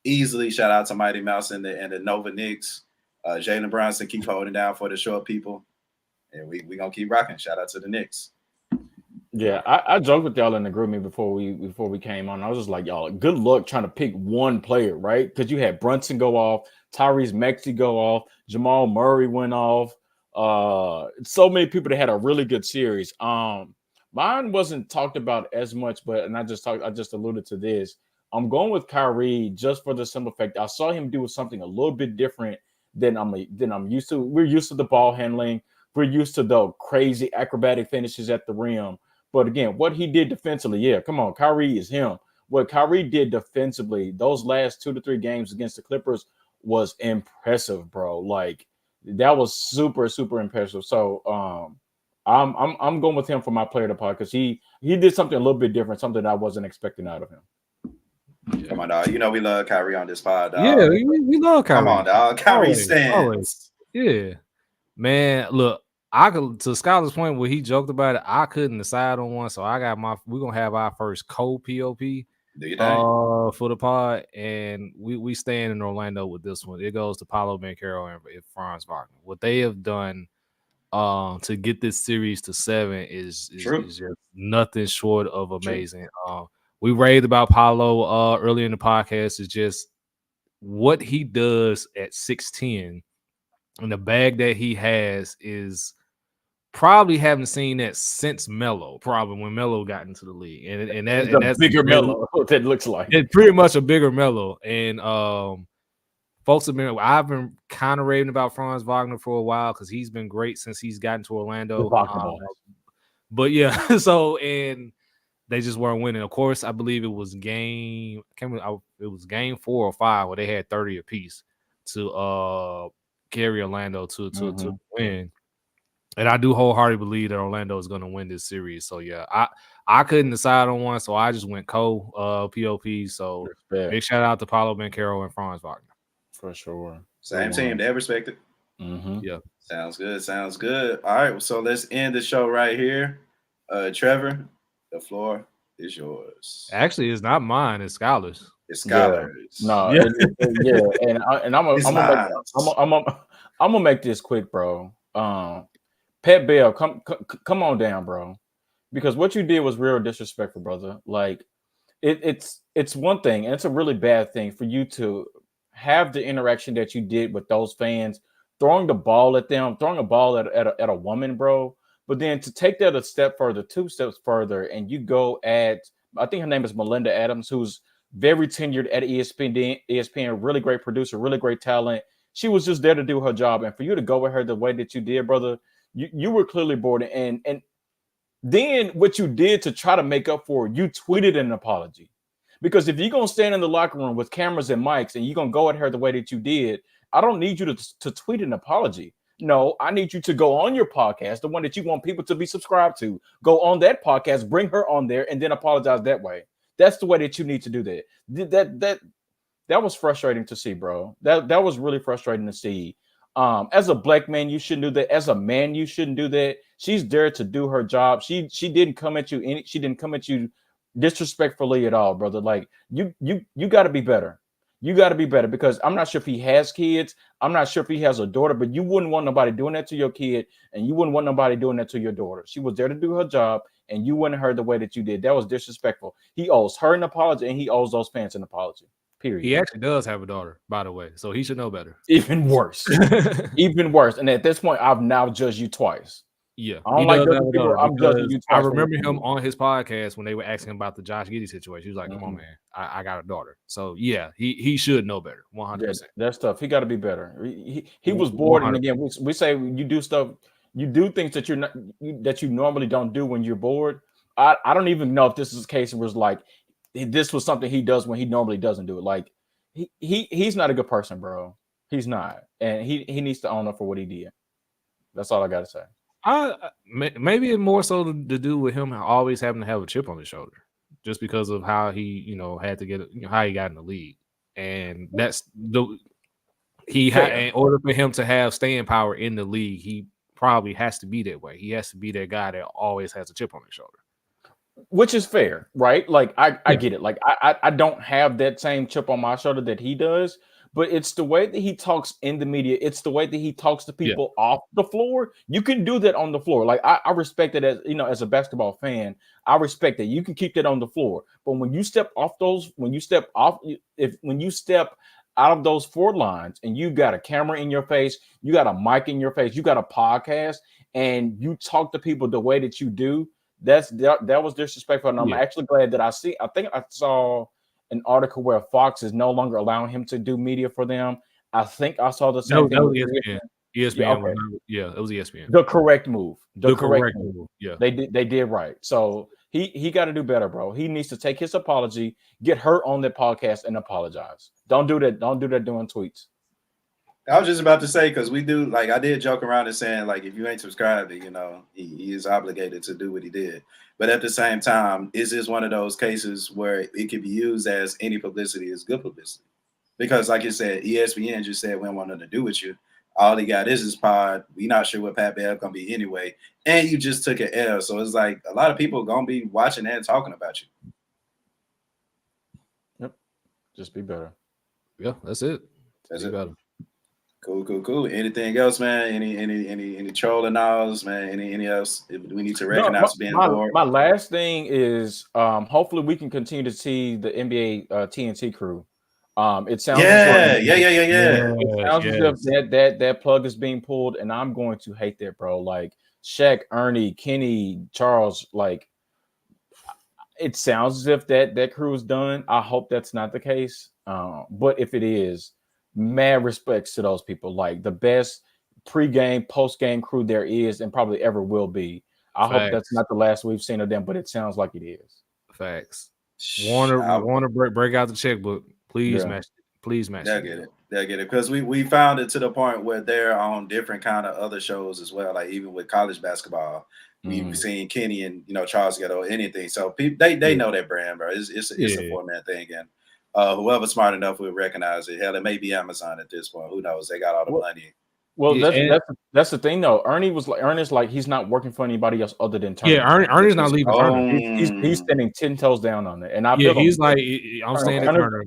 easily shout out to Mighty Mouse and the Nova Knicks. Jalen Brunson keep holding down for the short people. And we gonna keep rocking. Shout out to the Knicks. Yeah, I joked with y'all in the group me before we came on. I was just like, y'all, good luck trying to pick one player, right? Because you had Brunson go off, Tyrese Maxey go off, Jamal Murray went off. So many people that had a really good series. Mine wasn't talked about as much, I just alluded to this. I'm going with Kyrie just for the simple fact I saw him do something a little bit different than I'm used to. We're used to the ball handling. We're used to the crazy acrobatic finishes at the rim. But again, what he did defensively, yeah, come on, Kyrie is him. What Kyrie did defensively, those last 2 to 3 games against the Clippers was impressive, bro. Like that was super, super impressive. So I'm going with him for my player of the pod because he did something a little bit different, something I wasn't expecting out of him. Yeah. Come on, dog. We love Kyrie on this pod, dog. Yeah, we love Kyrie. Come on, dog. Kyrie stands. Yeah. Man, look, to Scholar's point where he joked about it, I couldn't decide on one, so we're gonna have our first P.o.P. For the pod, and we stand in Orlando with this one. It goes to Paolo Banchero and Franz Wagner. What they have done to get this series to 7 is just nothing short of amazing. We raved about Paolo earlier in the podcast. Is just what he does at 6'10", and the bag that he has is probably haven't seen that since Melo, probably when Melo got into the league. And that's bigger Melo, that looks like. It's pretty much a bigger Melo. And I've been kind of raving about Franz Wagner for a while because he's been great since he's gotten to Orlando. But yeah, and they just weren't winning. Of course, I believe it was game 4 or 5 where they had 30 apiece to carry Orlando to win. And I do wholeheartedly believe that Orlando is going to win this series. So yeah, I couldn't decide on one, so I just went P.o.P. So big shout out to Paolo Banchero and Franz Wagner. For sure. Same team, they respect it. Mm-hmm. Yeah. Sounds good. All right, so let's end the show right here. Trevor, the floor is yours. Actually, it's not mine, it's Scholar's. It's Scholar's. Yeah. No, and I'm gonna make this quick, bro. Pat Bell, come on down, bro, because what you did was real disrespectful, brother. Like it's one thing, and it's a really bad thing for you to have the interaction that you did with those fans, throwing the ball at them, throwing a ball at a woman, bro. But then to take that a step further, 2 steps further, and you go at, I think her name is Melinda Adams, who's very tenured at ESPN, really great producer, really great talent. She was just there to do her job, and for you to go with her the way that you did, brother. You were clearly bored, and then what you did to try to make up for it, you tweeted an apology. Because if you're going to stand in the locker room with cameras and mics and you're going to go at her the way that you did, I don't need you to tweet an apology. No, I need you to go on your podcast, the one that you want people to be subscribed to. Go on that podcast, bring her on there, and then apologize that way. That's the way that you need to do that. That was frustrating to see, bro. That was really frustrating to see. As a black man, you shouldn't do that. As a man, you shouldn't do that. She's there to do her job. She didn't come at you. She didn't come at you disrespectfully at all, brother. Like you got to be better. You got to be better because I'm not sure if he has kids. I'm not sure if he has a daughter, but you wouldn't want nobody doing that to your kid, and you wouldn't want nobody doing that to your daughter. She was there to do her job, and you went her the way that you did. That was disrespectful. He owes her an apology, and he owes those fans an apology. Period. He actually does have a daughter, by the way, so he should know better. Even worse. Even worse. And at this point, I've now judged you twice. Yeah, I don't like judging people. I'm judging you I twice. remember him on his podcast when they were asking about the Josh Giddey situation. He was like, "Come on, man, I got a daughter." So yeah, he should know better. 100%. That stuff. He got to be better. He was bored, 100%. And again, we say you do stuff, you do things that you normally don't do when you're bored. I don't even know if this is a case where it's like this was something he does when he normally doesn't do it. Like he's not a good person, bro. He's not, and he needs to own up for what he did. That's all I got to say. Maybe it's more so to do with him always having to have a chip on his shoulder, just because of how he, had to get, how he got in the league, and that's in order for him to have staying power in the league, he probably has to be that way. He has to be that guy that always has a chip on his shoulder, which is fair, right? Like I get it. Like I don't have that same chip on my shoulder that he does. But it's the way that he talks in the media. It's the way that he talks to people off the floor. You can do that on the floor. Like I respect it as a basketball fan. I respect that you can keep that on the floor. But when you step out of those 4 lines and you got a camera in your face, you got a mic in your face, you got a podcast, and you talk to people the way that you do, that was disrespectful. And I'm actually glad that I think I saw an article where Fox is no longer allowing him to do media for them. I think I saw the same thing. ESPN. ESPN. Yeah, it was ESPN. The correct move. The correct move. Yeah. They did right. So he got to do better, bro. He needs to take his apology, get her on that podcast and apologize. Don't do that. Don't do that doing tweets. I was just about to say, because we do, like, I did joke around and saying, like, if you ain't subscribed, he is obligated to do what he did. But at the same time, is this one of those cases where it could be used as any publicity is good publicity? Because, like you said, ESPN just said we don't want nothing to do with you. All they got is his pod. We not sure what Pat Bev gonna be anyway. And you just took an L. So it's like a lot of people gonna be watching that and talking about you. Yep. Just be better. Yeah, that's it. That's it. Better. Cool. Anything else, man? Any trolling knowledge, man? Any else we need to recognize being bored? My last thing is hopefully we can continue to see the NBA TNT crew. It sounds It sounds as if that plug is being pulled, and I'm going to hate that, bro. Like Shaq, Ernie, Kenny, Charles, like it sounds as if that crew is done. I hope that's not the case. But if it is, mad respects to those people, like the best pre-game, post-game crew there is and probably ever will be. I hope that's not the last we've seen of them, but it sounds like it is. Facts. Warner break out the checkbook. Please match it. They'll get it. Because we found it to the point where they're on different kind of other shows as well. Like even with college basketball, we've seen Kenny and Charles get or anything. So they know that brand, bro. It's a 4-man thing, and whoever's smart enough will recognize it. Hell, it may be Amazon at this point. Who knows? They got all the money. Well, that's the thing though. Ernest like he's not working for anybody else other than Turner. Yeah, Ernie's not leaving Turner. He's standing 10 toes down on it. And he's like, I'm staying at Turner.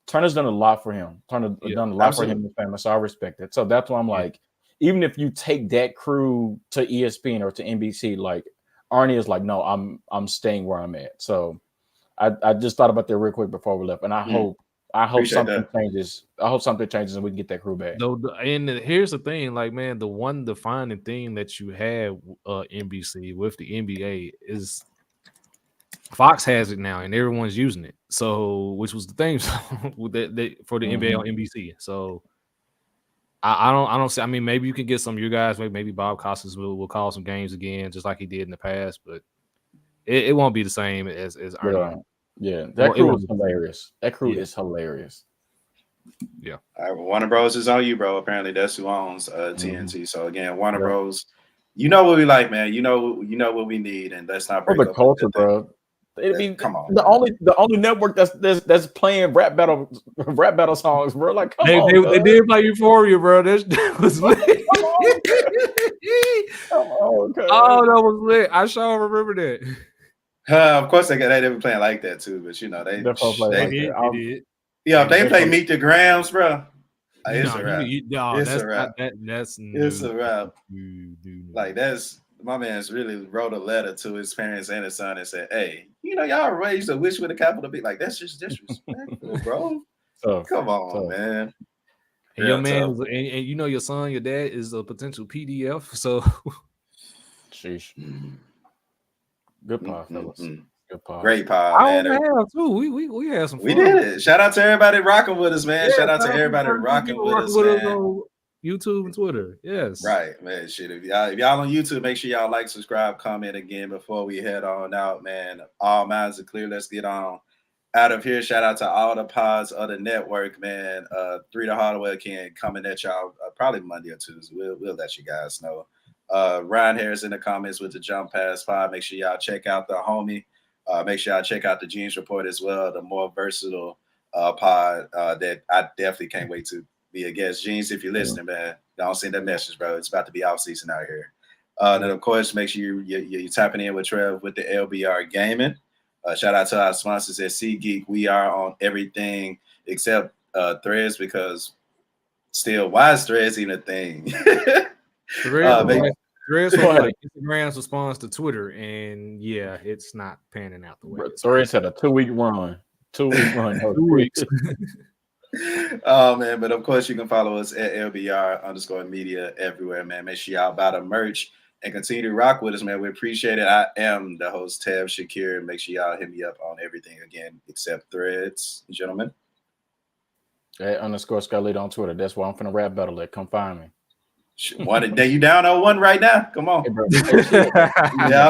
Turner's done a lot for him. Turner done a lot for him and his family. So I respect it. So that's why I'm like, even if you take that crew to ESPN or to NBC, like Arnie is like, no, I'm staying where I'm at. So I just thought about that real quick before we left, and I hope something changes. I hope something changes and we can get that crew back. And here's the thing, like, man, the one defining thing that you have NBC with the NBA is Fox has it now, and everyone's using it. So, which was the thing for the NBA on NBC. So, I don't see. I mean, maybe you can get some of you guys. Maybe Bob Costas will call some games again, just like he did in the past. But it won't be the same as Ernie. Yeah, that crew is hilarious. That crew is hilarious. Yeah. All right, well, Warner Bros is on you, bro. Apparently, that's who owns TNT. So again, Warner Bros. You know what we like, man. You know what we need, and let's not break up the culture, bro. Come on, the only network that's playing rap battle songs, bro. Like, they did play Euphoria, bro. That was lit. Oh, that was lit. I sure remember that. Of course, they were playing like that too, but they did. Yeah, if they play Meet the Grams, bro, it's a wrap. It's a wrap. It's a wrap. Like that's my man's really wrote a letter to his parents and his son and said, "Hey, y'all raised a wish with a capital B. Like that's just disrespectful, bro. Come on, man." And your man, and your son, your dad is a potential PDF. So, sheesh. Good pod, fellas. Good pod. Great pod, man. I have too. We had some fun. We did it. Shout out to everybody rocking with us, man. Shout out to everybody rocking with us, man. On YouTube and Twitter. Yes. Right, man. Shit. If y'all on YouTube, make sure y'all like, subscribe, comment again before we head on out, man. All minds are clear. Let's get on out of here. Shout out to all the pods of the network, man. 3 the Hardware can coming at y'all probably Monday or Tuesday. We'll let you guys know. Ryan Harris in the comments with the Jump Pass pod. Make sure y'all check out the homie. Make sure y'all check out the Jeans Report as well, the more versatile pod that I definitely can't wait to be a guest. Jeans, if you're listening, man, don't send that message, bro. It's about to be off season out here. Then, of course, make sure you're tapping in with Trev with the LBR Gaming. Shout out to our sponsors at SeatGeek. We are on everything except Threads because still, why is Threads even a thing? Threads was like Instagram's response to Twitter, and yeah, it's not panning out the way. Threads had a 2-week run. 2-week run. 2 weeks. Oh man, but of course you can follow us at LBR_media everywhere, man. Make sure y'all buy the merch and continue to rock with us, man. We appreciate it. I am the host, Tab Shakir. Make sure y'all hit me up on everything again except Threads, gentlemen. @_Scarlett on Twitter. That's why I'm finna rap battle it. Come find me. You down 0-1 right now? Come on. Hey, bro,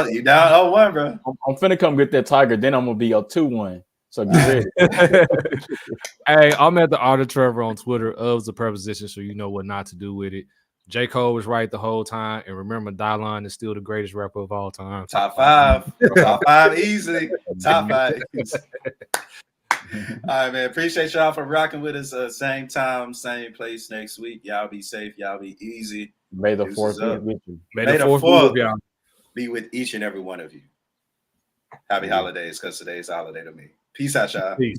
you down 0-1, bro. I'm finna come get that Tiger. Then I'm gonna be a 2-1. So get ready. Hey, I'm at the Art of Trevor on Twitter. Of's a preposition, so you know what not to do with it. J. Cole was right the whole time. And remember, Dylon is still the greatest rapper of all time. Top 5. Top 5 easily. Top 5. All right, man. Appreciate y'all for rocking with us. Same time, same place next week. Y'all be safe. Y'all be easy. May the 4th be with you. May the 4th be with each and every one of you. Happy holidays, because today's a holiday to me. Peace out, y'all. Peace.